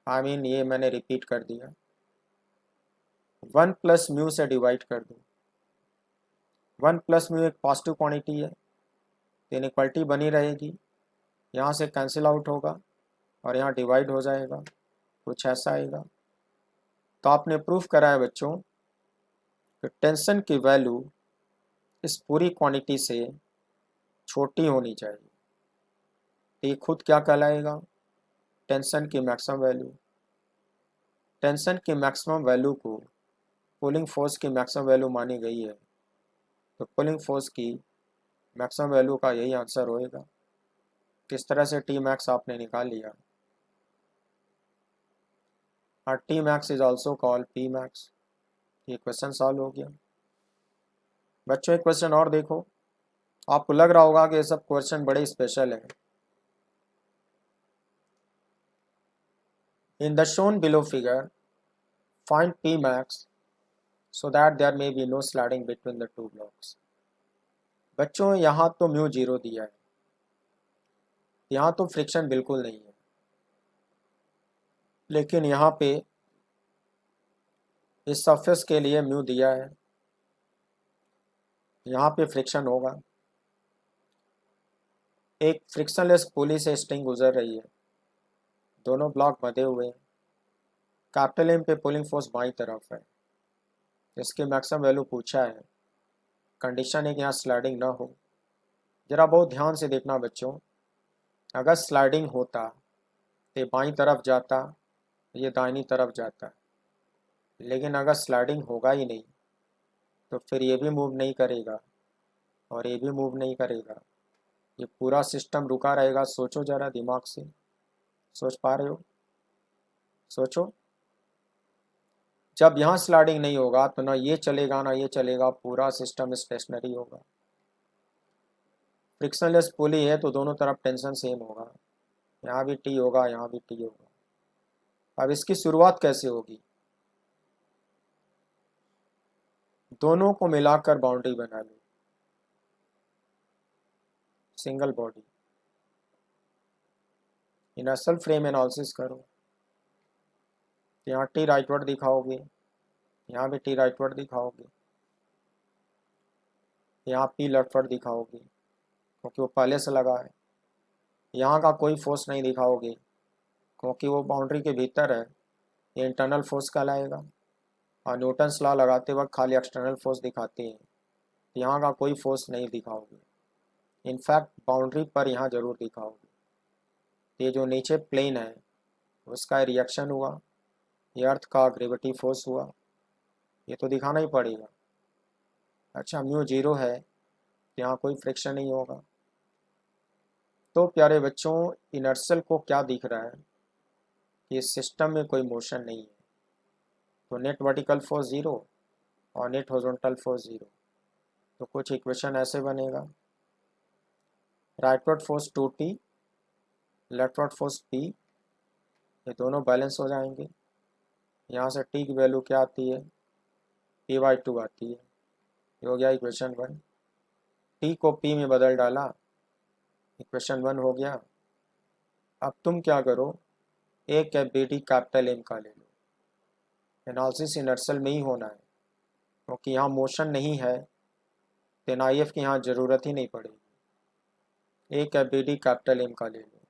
Speaker 1: आई मीन ये मैंने रिपीट कर दिया। 1 प्लस म्यू से डिवाइड कर दो, 1 प्लस म्यू एक पॉजिटिव क्वांटिटी है तो इनइक्वालिटी बनी रहेगी, यहाँ से कैंसिल आउट होगा और यहाँ डिवाइड हो जाएगा, कुछ ऐसा आएगा। तो आपने प्रूफ करा है बच्चों कि टेंशन की वैल्यू इस पूरी क्वांटिटी से छोटी होनी चाहिए, तो ये खुद क्या कहलाएगा, टेंशन की मैक्सिमम वैल्यू। टेंशन की मैक्सिमम वैल्यू को पुलिंग फोर्स की मैक्सिमम वैल्यू मानी गई है, तो पुलिंग फोर्स की मैक्सिमम वैल्यू का यही आंसर होएगा। किस तरह से टी मैक्स आपने निकाल लिया, और T max is also called P max. ये क्वेश्चन सॉल्व हो गया बच्चों। एक क्वेश्चन और देखो, आपको लग रहा होगा कि ये सब क्वेश्चन बड़े स्पेशल है। इन the shown below figure find P max so that there may be no sliding between the two blocks। बच्चों यहाँ तो म्यू जीरो दिया है, यहाँ तो फ्रिक्शन बिल्कुल नहीं है, लेकिन यहाँ पे इस सरफेस के लिए म्यू दिया है यहाँ पे फ्रिक्शन होगा। एक फ्रिक्शनलेस पुली से स्ट्रिंग गुजर रही है, दोनों ब्लॉक बंधे हुए हैं। कैपिटल एम पे पुलिंग फोर्स बाई तरफ है, इसकी मैक्सिमम वैल्यू पूछा है। कंडीशन है कि यहाँ स्लाइडिंग ना हो। जरा बहुत ध्यान से देखना बच्चों, अगर स्लाइडिंग होता तो बाई तरफ जाता, ये दाहिनी तरफ जाता, लेकिन अगर स्लाइडिंग होगा ही नहीं तो फिर ये भी मूव नहीं करेगा और ये भी मूव नहीं करेगा, ये पूरा सिस्टम रुका रहेगा। सोचो जरा दिमाग से, सोच पा रहे हो? सोचो, जब यहाँ स्लाइडिंग नहीं होगा तो ना ये चलेगा ना ये चलेगा, पूरा सिस्टम स्टेशनरी होगा। फ्रिक्शनलेस पुली है तो दोनों तरफ टेंशन सेम होगा, यहाँ भी टी होगा यहाँ भी टी होगा। अब इसकी शुरुआत कैसे होगी? दोनों को मिलाकर बाउंड्री बना लो, single body. Inertial frame analysis करो, यहाँ टी राइटवर्ड दिखाओगे, यहाँ भी टी राइटवर्ड दिखाओगे, यहाँ पी लेफ्टवर्ड दिखाओगे क्योंकि वो पहले से लगा है। यहाँ का कोई फोर्स नहीं दिखाओगे क्योंकि वो बाउंड्री के भीतर है, ये इंटरनल फोर्स कहलाएगा। और न्यूटन्स लॉ लगाते वक्त खाली एक्सटर्नल फोर्स दिखाते हैं, तो यहाँ का कोई फोर्स नहीं दिखाओगे। इनफैक्ट बाउंड्री पर यहाँ जरूर दिखाओगे। ये जो नीचे प्लेन है उसका रिएक्शन हुआ, ये अर्थ का ग्रेविटी फोर्स हुआ, ये तो दिखाना ही पड़ेगा। अच्छा, म्यू जीरो है, यहाँ कोई फ्रिक्शन नहीं होगा। तो प्यारे बच्चों, इनर्शियल को क्या दिख रहा है कि इस सिस्टम में कोई मोशन नहीं है, तो नेट वर्टिकल फोर्स ज़ीरो और नेट हॉरिजॉन्टल फोर्स ज़ीरो। तो कुछ इक्वेशन ऐसे बनेगा, rightward force 2t, leftward force p, ये दोनों बैलेंस हो जाएंगे। यहाँ से t की वैल्यू क्या आती है? p/2 आती है। ये हो गया इक्वेशन 1। t को p में बदल डाला, इक्वेशन 1 हो गया। अब तुम क्या करो, एक कैप बी डी कैपिटल एम का ले लो। एनालिसिस इनर्शियल में ही होना है क्योंकि यहाँ मोशन नहीं है, तो NIF की यहाँ ज़रूरत ही नहीं पड़ेगी। एक कैप बी डी कैपिटल एम का ले लो।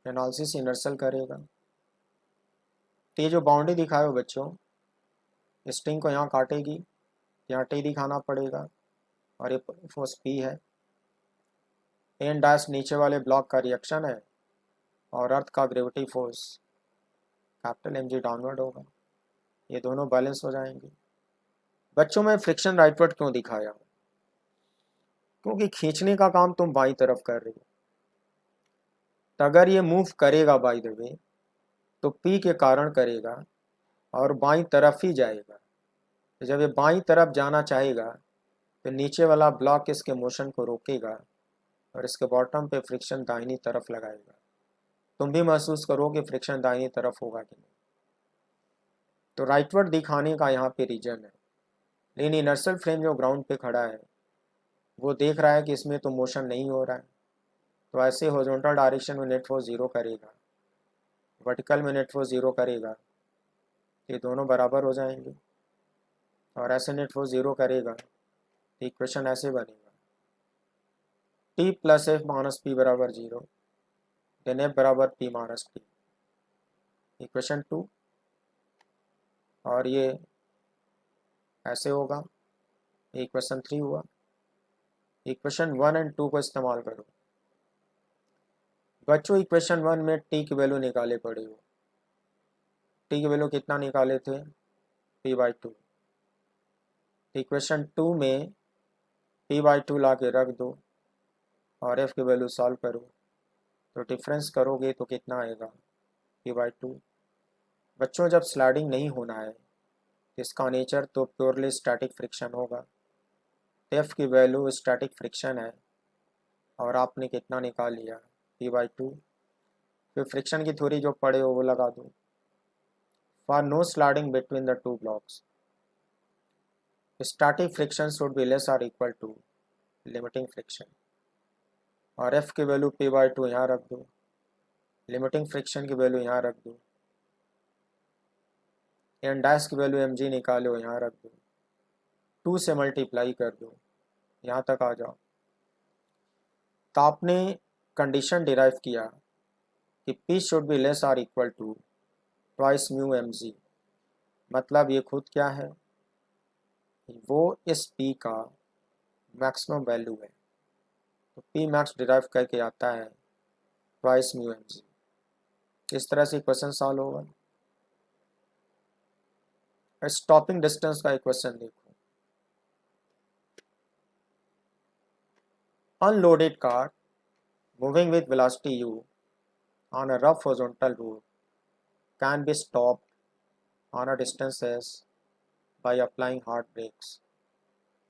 Speaker 1: एनालिसिस इनर्शियल करेगा, तो ये जो बाउंड्री दिखाए हो बच्चों, स्ट्रिंग को यहाँ काटेगी, यहाँ टी दिखाना पड़ेगा और ये फोर्स पी है। एन डैश नीचे वाले ब्लॉक का रिएक्शन है और अर्थ का gravity force capital M G downward होगा, ये दोनों बैलेंस हो जाएंगे। बच्चों में फ्रिक्शन राइटवर्ड क्यों दिखाया? क्योंकि खींचने का काम तुम बाई तरफ कर रहे हो, तो अगर ये मूव करेगा बाई द वे तो पी के कारण करेगा और बाई तरफ ही जाएगा। तो जब ये बाई तरफ जाना चाहेगा तो नीचे वाला ब्लॉक इसके मोशन को रोकेगा और इसके बॉटम पे फ्रिक्शन दाहिनी तरफ लगाएगा। तुम भी महसूस करो कि फ्रिक्शन दाहिनी तरफ होगा कि नहीं। तो राइटवर्ड दिखाने का यहाँ पे रीजन है, लेकिन इनर्शियल फ्रेम जो ग्राउंड पे खड़ा है वो देख रहा है कि इसमें तो मोशन नहीं हो रहा है, तो ऐसे हॉरिजॉन्टल डायरेक्शन में नेट फोर्स ज़ीरो करेगा, वर्टिकल में नेट फोर्स ज़ीरो करेगा, ये दोनों बराबर हो जाएंगे। और ऐसे नेट फोर्स ज़ीरो करेगा तो इक्वेशन ऐसे बनेगा, T plus F minus P बराबर जीरो, देन एफ बराबर पी माइनस टी, इक्वेशन 2। और ये ऐसे होगा, इक्वेशन 3 हुआ। इक्वेशन 1 एंड 2 को इस्तेमाल करो बच्चों। इक्वेशन 1 में टी की वैल्यू निकाले पड़े हो, टी की वैल्यू कितना निकाले थे? p/2। इक्वेशन 2 में p/2 ला के रख दो और f की वैल्यू सॉल्व करो, तो डिफरेंस करोगे तो कितना आएगा? p/2। बच्चों, जब स्लाइडिंग नहीं होना है इसका नेचर तो प्योरली स्टैटिक फ्रिक्शन होगा। एफ की वैल्यू स्टैटिक फ्रिक्शन है और आपने कितना निकाल लिया? p/2। फिर फ्रिक्शन की थ्योरी जो पढ़े हो वो लगा दो। For no sliding between the two blocks static friction should be less और इक्वल टू लिमिटिंग फ्रिक्शन। और एफ की वैल्यू p/2 यहाँ रख दो, लिमिटिंग फ्रिक्शन की वैल्यू यहाँ रख दो। एन डैश की वैल्यू mg निकालो, यहाँ रख दो, 2 से मल्टीप्लाई कर दो, यहाँ तक आ जाओ। तो आपने कंडीशन डिराइव किया कि P should be less or equal to twice mu mg। मतलब ये खुद क्या है, वो इस P का मैक्सिमम वैल्यू है। तो P मैक्स डिराइव करके आता है ट्वाइस म्यू mg। इस तरह से क्वेश्चन सॉल्व होगा। स्टॉपिंग डिस्टेंस का एक क्वेश्चन देखो। Unloaded car moving with velocity u on a rough horizontal road can be stopped on a distance s by applying hard brakes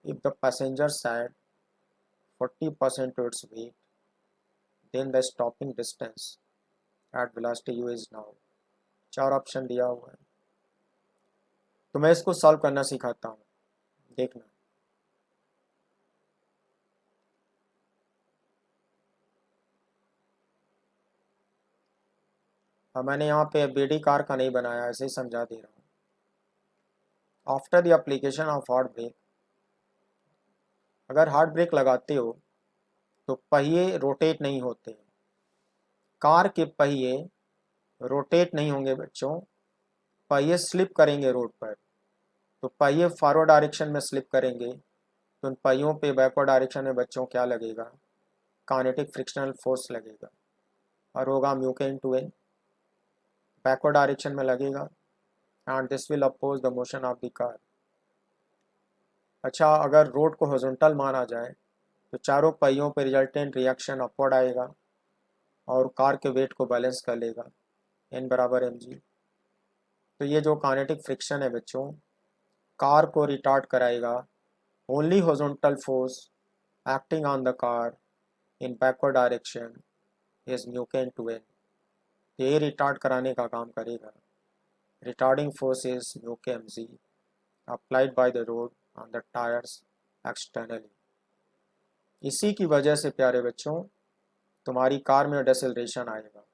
Speaker 1: if the passenger add 40% to its weight, then the stopping distance at velocity u is now। 4 option दिया हुआ है, तो मैं इसको solve करना सिखाता हूँ, देखना। अब मैंने यहाँ पे BD कार का नहीं बनाया, ऐसे ही समझा दे रहा हूँ। After the application of hard brake, अगर हार्ड ब्रेक लगाते हो तो पहिए रोटेट नहीं होते। कार के पहिए रोटेट नहीं होंगे बच्चों, पहिए स्लिप करेंगे रोड पर। तो पहिए फॉरवर्ड डायरेक्शन में स्लिप करेंगे तो उन पहियों पे बैकवर्ड डायरेक्शन में बच्चों क्या लगेगा, काइनेटिक फ्रिक्शनल फोर्स लगेगा, और होगा म्यू के इनटू एन। बैकवर्ड डायरेक्शन में लगेगा and this will oppose the motion of the car. अच्छा, अगर रोड को हॉरिजॉन्टल माना जाए तो चारों पहियों पर रिजल्टेंट रिएक्शन अपवर्ड आएगा और कार के वेट को बैलेंस कर लेगा, एन बराबर mg। तो ये जो काइनेटिक फ्रिक्शन है बच्चों, कार को रिटार्ड कराएगा। Only horizontal force acting on the car in backward direction is mu k into n। ये रिटार्ड कराने का काम करेगा। Retarding force is mu k mg applied by the road on the tires externally। इसी की वजह से प्यारे बच्चों तुम्हारी कार में डेसिलरेशन आएगा।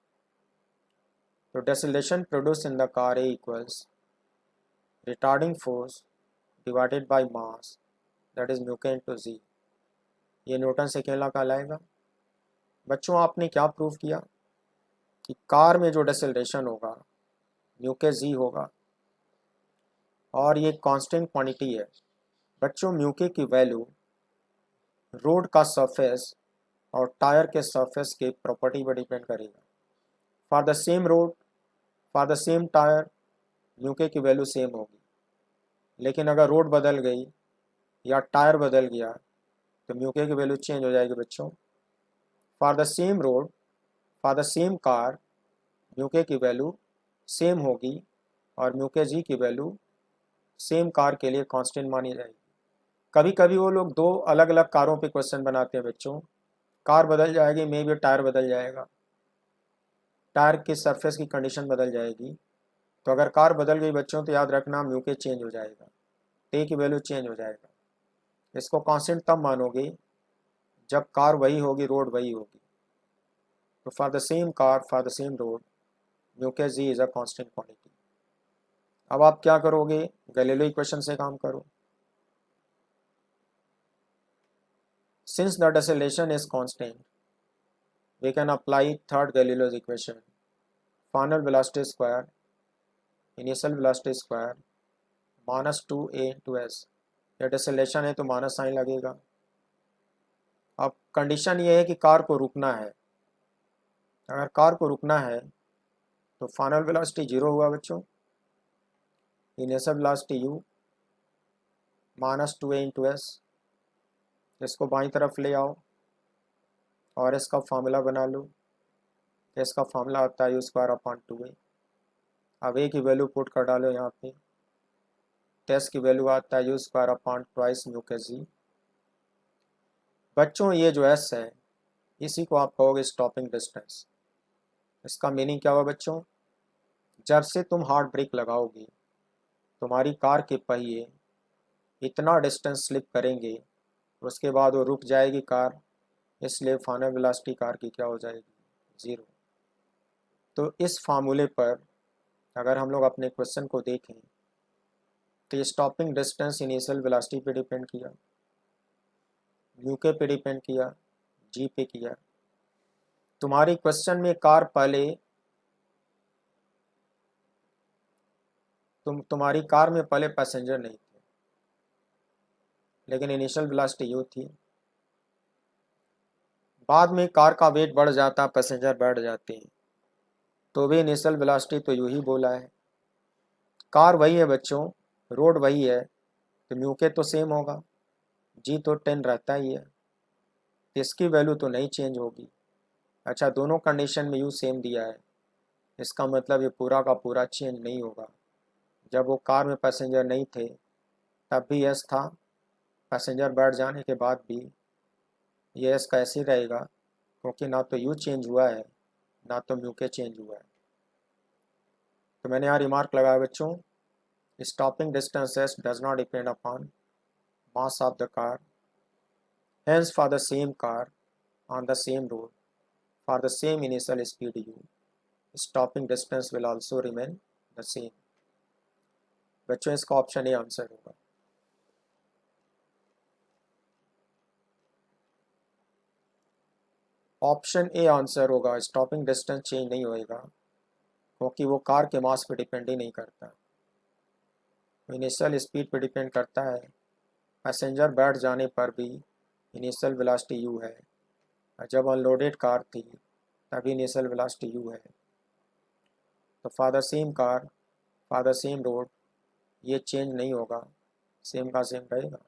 Speaker 1: तो deceleration produce in the car A equals retarding force divided by mass, that is mu k into z। ये न्यूटन से अकेला कहलाएगा। बच्चों आपने क्या प्रूव किया कि कार में जो डेसिलरेशन होगा म्यू के जी होगा, और ये कांस्टेंट क्वांटिटी है। बच्चों म्यू के की वैल्यू रोड का सरफेस और टायर के सरफेस के प्रॉपर्टी पर डिपेंड करेगा। For the same road, for the same tyre, mu के की वैल्यू सेम होगी। लेकिन अगर रोड बदल गई या टायर बदल गया तो म्यू के की वैल्यू चेंज हो जाएगी बच्चों। For the same road, for the same car, mu के की वैल्यू सेम होगी और म्यू के जी की वैल्यू सेम कार के लिए कांस्टेंट मानी जाएगी। कभी कभी वो लोग दो अलग अलग कारों पे क्वेश्चन बनाते हैं बच्चों। कार बदल जाएगी, मे भी टायर बदल जाएगा, टायर की सरफेस की कंडीशन बदल जाएगी। तो अगर कार बदल गई बच्चों तो याद रखना म्यू के चेंज हो जाएगा, टे की वैल्यू चेंज हो जाएगा। इसको कांस्टेंट तब मानोगे जब कार वही होगी, रोड वही होगी। तो for the same car, for the same road, mu के जी इज अ कांस्टेंट क्वांटिटी। अब आप क्या करोगे, गैलीलियो इक्वेशन से काम करो। Since the deceleration is constant, we can apply third Galileo's equation, final velocity square, initial velocity square, minus 2a into s। ये डेसिलेशन है तो माइनस साइन लगेगा। अब कंडीशन ये है कि कार को रुकना है। अगर कार को रुकना है तो फाइनल वेलोसिटी 0 हुआ बच्चों, initial velocity u minus 2a into s। इसको बाईं तरफ ले आओ और इसका फार्मूला बना लो। इसका फार्मूला आता है u स्क्वायर अपॉन 2a। अब a की वैल्यू पुट कर डालो यहाँ पे, टेस्ट की वैल्यू आता है u square upon twice mu के जी। बच्चों ये जो s है इसी को आप कहोगे स्टॉपिंग डिस्टेंस। इसका मीनिंग क्या हुआ बच्चों, जब से तुम हार्ड ब्रेक लगाओगे तुम्हारी कार के पहिए इतना डिस्टेंस स्लिप करेंगे, उसके बाद वो रुक जाएगी कार, इसलिए फाइनल वेलोसिटी कार की क्या हो जाएगी, 0। तो इस फार्मूले पर अगर हम लोग अपने क्वेश्चन को देखें तो ये स्टॉपिंग डिस्टेंस इनिशियल वेलोसिटी पे डिपेंड किया, म्यू के पे डिपेंड किया, जी पे किया। तुम्हारी क्वेश्चन में कार पहले तुम्हारी कार में पहले पैसेंजर नहीं थे, लेकिन इनिशियल वेलोसिटी यू थी। बाद में कार का वेट बढ़ जाता, पैसेंजर बैठ जाते हैं, तो भी इनिशियल वेलोसिटी तो यू ही बोला है। कार वही है बच्चों, रोड वही है, तो म्यू के तो सेम होगा, जी तो 10 रहता ही है, इसकी वैल्यू तो नहीं चेंज होगी। अच्छा, दोनों कंडीशन में यू सेम दिया है, इसका मतलब ये पूरा का पूरा चेंज नहीं होगा। जब वो कार में पैसेंजर नहीं थे तब भी यस था, पैसेंजर बैठ जाने के बाद भी ये यस का ऐसे ही रहेगा, क्योंकि ना तो यू चेंज हुआ है ना तो म्यू के चेंज हुआ है। तो मैंने यहाँ रिमार्क लगाया बच्चों, stopping distance S does not depend upon mass of the car, hence for the same car on the same road for the same initial speed u, stopping distance will also remain the same। बच्चों इसका option A answer होगा। Option A answer होगा, stopping distance change नहीं होएगा, क्योंकि वो car के मास पे डिपेंड ही नहीं करता, इनिशियल स्पीड पे डिपेंड करता है। पैसेंजर बैठ जाने पर भी इनिशियल वेलोसिटी यू है, और जब अनलोडेड कार थी तभी इनिशियल वेलोसिटी यू है। तो for the same car for the same road ये चेंज नहीं होगा, सेम का सेम रहेगा।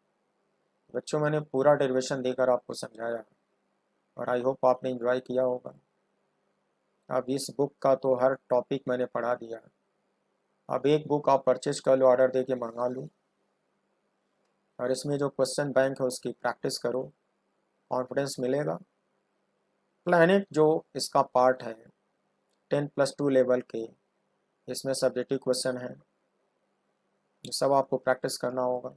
Speaker 1: बच्चों मैंने पूरा डेरिवेशन देकर आपको समझाया और आई होप आपने एंजॉय किया होगा। अब इस बुक का तो हर टॉपिक मैंने पढ़ा दिया, अब एक बुक आप परचेज कर लो, ऑर्डर दे के मंगा लो, और इसमें जो क्वेश्चन बैंक है उसकी प्रैक्टिस करो, कॉन्फिडेंस मिलेगा। प्लैनेट जो इसका पार्ट है 10+2 लेवल के, इसमें सब्जेक्टिव क्वेश्चन है, ये सब आपको प्रैक्टिस करना होगा।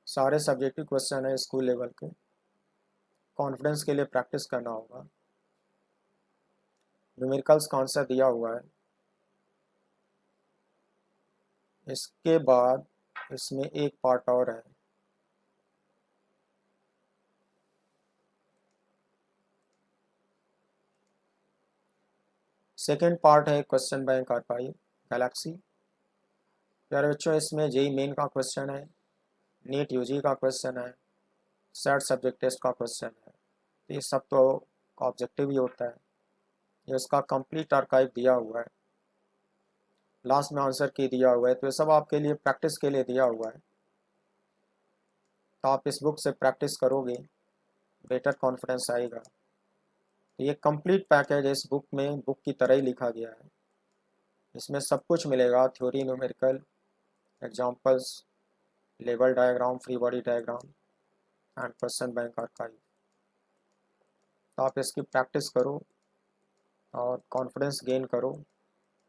Speaker 1: सारे सब्जेक्टिव क्वेश्चन है स्कूल लेवल के, कॉन्फिडेंस के लिए प्रैक्टिस करना होगा। न्यूमेरिकल्स कौन सा दिया हुआ है, इसके बाद इसमें एक पार्ट और है, सेकेंड पार्ट है क्वेश्चन बैंक आर्काइव गैलेक्सी। प्यारे बच्चों इसमें जेई मेन का क्वेश्चन है, नीट यूजी का क्वेश्चन है, सेट सब्जेक्ट टेस्ट का क्वेश्चन है, ये सब तो ऑब्जेक्टिव ही होता है। ये उसका कंप्लीट आर्काइव दिया हुआ है, लास्ट में आंसर की दिया हुआ है, तो ये सब आपके लिए प्रैक्टिस के लिए दिया हुआ है। तो आप इस बुक से प्रैक्टिस करोगे, बेटर कॉन्फिडेंस आएगा। तो ये कंप्लीट पैकेज इस बुक में बुक की तरह ही लिखा गया है, इसमें सब कुछ मिलेगा, theory, numerical, examples, level diagram, free body diagram and question bank archive. तो आप इसकी प्रैक्टिस करो और कॉन्फिडेंस गेन करो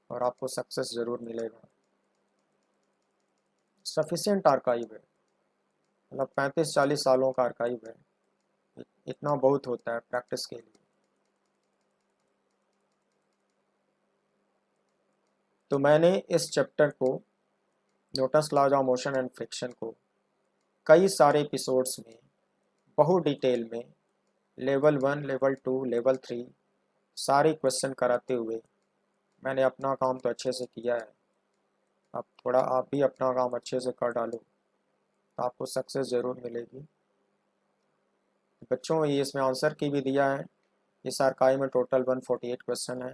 Speaker 1: और आपको सक्सेस ज़रूर मिलेगा। सफिशिएंट आर्काइव है, मतलब 35-40 सालों का आर्काइव है, इतना बहुत होता है प्रैक्टिस के लिए। तो मैंने इस चैप्टर को, Newton's laws of motion and friction को, कई सारे एपिसोड्स में बहुत डिटेल में लेवल 1, लेवल 2, लेवल 3 सारे क्वेश्चन कराते हुए मैंने अपना काम तो अच्छे से किया है। अब थोड़ा आप भी अपना काम अच्छे से कर डालो तो आपको सक्सेस ज़रूर मिलेगी। बच्चों ये इसमें आंसर की भी दिया है, इस आर्काइव में टोटल 148 क्वेश्चन है,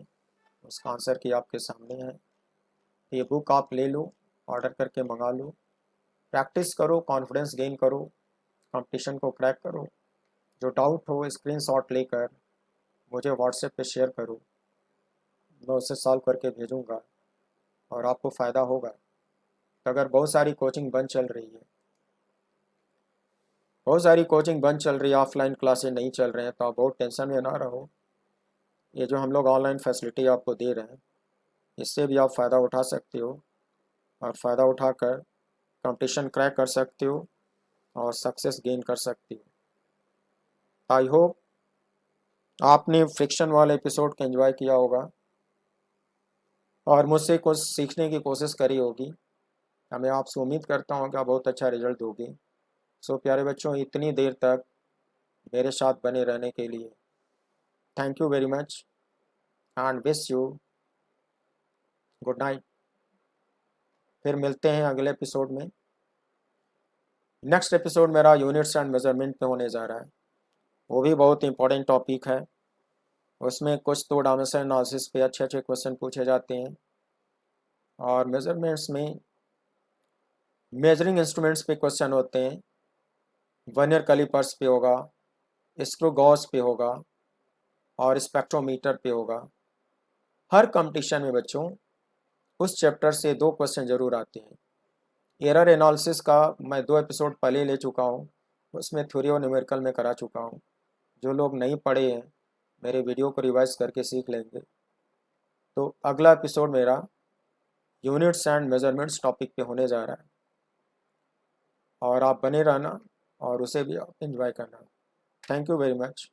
Speaker 1: उसका आंसर की आपके सामने है। ये बुक आप ले लो, ऑर्डर करके मंगा लो, प्रैक्टिस करो, कॉन्फिडेंस गेन करो, कंपटीशन को क्रैक करो। जो डाउट हो स्क्रीनशॉट लेकर मुझे व्हाट्सएप पे शेयर करो, मैं उसे सॉल्व करके भेजूँगा और आपको फ़ायदा होगा। तो अगर बहुत सारी कोचिंग बंद चल रही है, ऑफलाइन क्लासेज नहीं चल रहे हैं, तो आप बहुत टेंशन में ना रहो। ये जो हम लोग ऑनलाइन फैसिलिटी आपको दे रहे हैं, इससे भी आप फ़ायदा उठा सकते हो और फ़ायदा उठाकर कंपटीशन क्रैक कर सकते हो और सक्सेस गेन कर सकते हो। आई होप आपने फ्रिक्शन वाले एपिसोड को एंजॉय किया होगा और मुझसे कुछ सीखने की कोशिश करी होगी। मैं आपसे उम्मीद करता हूँ कि आप बहुत अच्छा रिजल्ट दोगे। सो प्यारे बच्चों, इतनी देर तक मेरे साथ बने रहने के लिए thank you very much and wish you good night. फिर मिलते हैं अगले एपिसोड में। नेक्स्ट एपिसोड मेरा यूनिट्स एंड मेजरमेंट पे होने जा रहा है। वो भी बहुत इंपॉर्टेंट टॉपिक है। उसमें कुछ तो डायमेंशन एनालिसिस पे अच्छे अच्छे क्वेश्चन पूछे जाते हैं और मेजरमेंट्स में मेजरिंग इंस्ट्रूमेंट्स पे क्वेश्चन होते हैं। वर्नियर कैलिपर्स पे होगा, स्क्रू गॉज पे होगा और स्पेक्ट्रोमीटर पे होगा। हर कंपटीशन में बच्चों उस चैप्टर से 2 क्वेश्चन जरूर आते हैं। एरर एनालिसिस का मैं 2 एपिसोड पहले ले चुका हूँ, उसमें थ्योरी और न्यूमेरिकल में करा चुका हूँ। जो लोग नहीं पढ़े हैं मेरे वीडियो को रिवाइज करके सीख लेंगे। तो अगला एपिसोड मेरा यूनिट्स एंड मेजरमेंट्स टॉपिक पे होने जा रहा है और आप बने रहना और उसे भी आप एंजॉय करना। Thank you very much.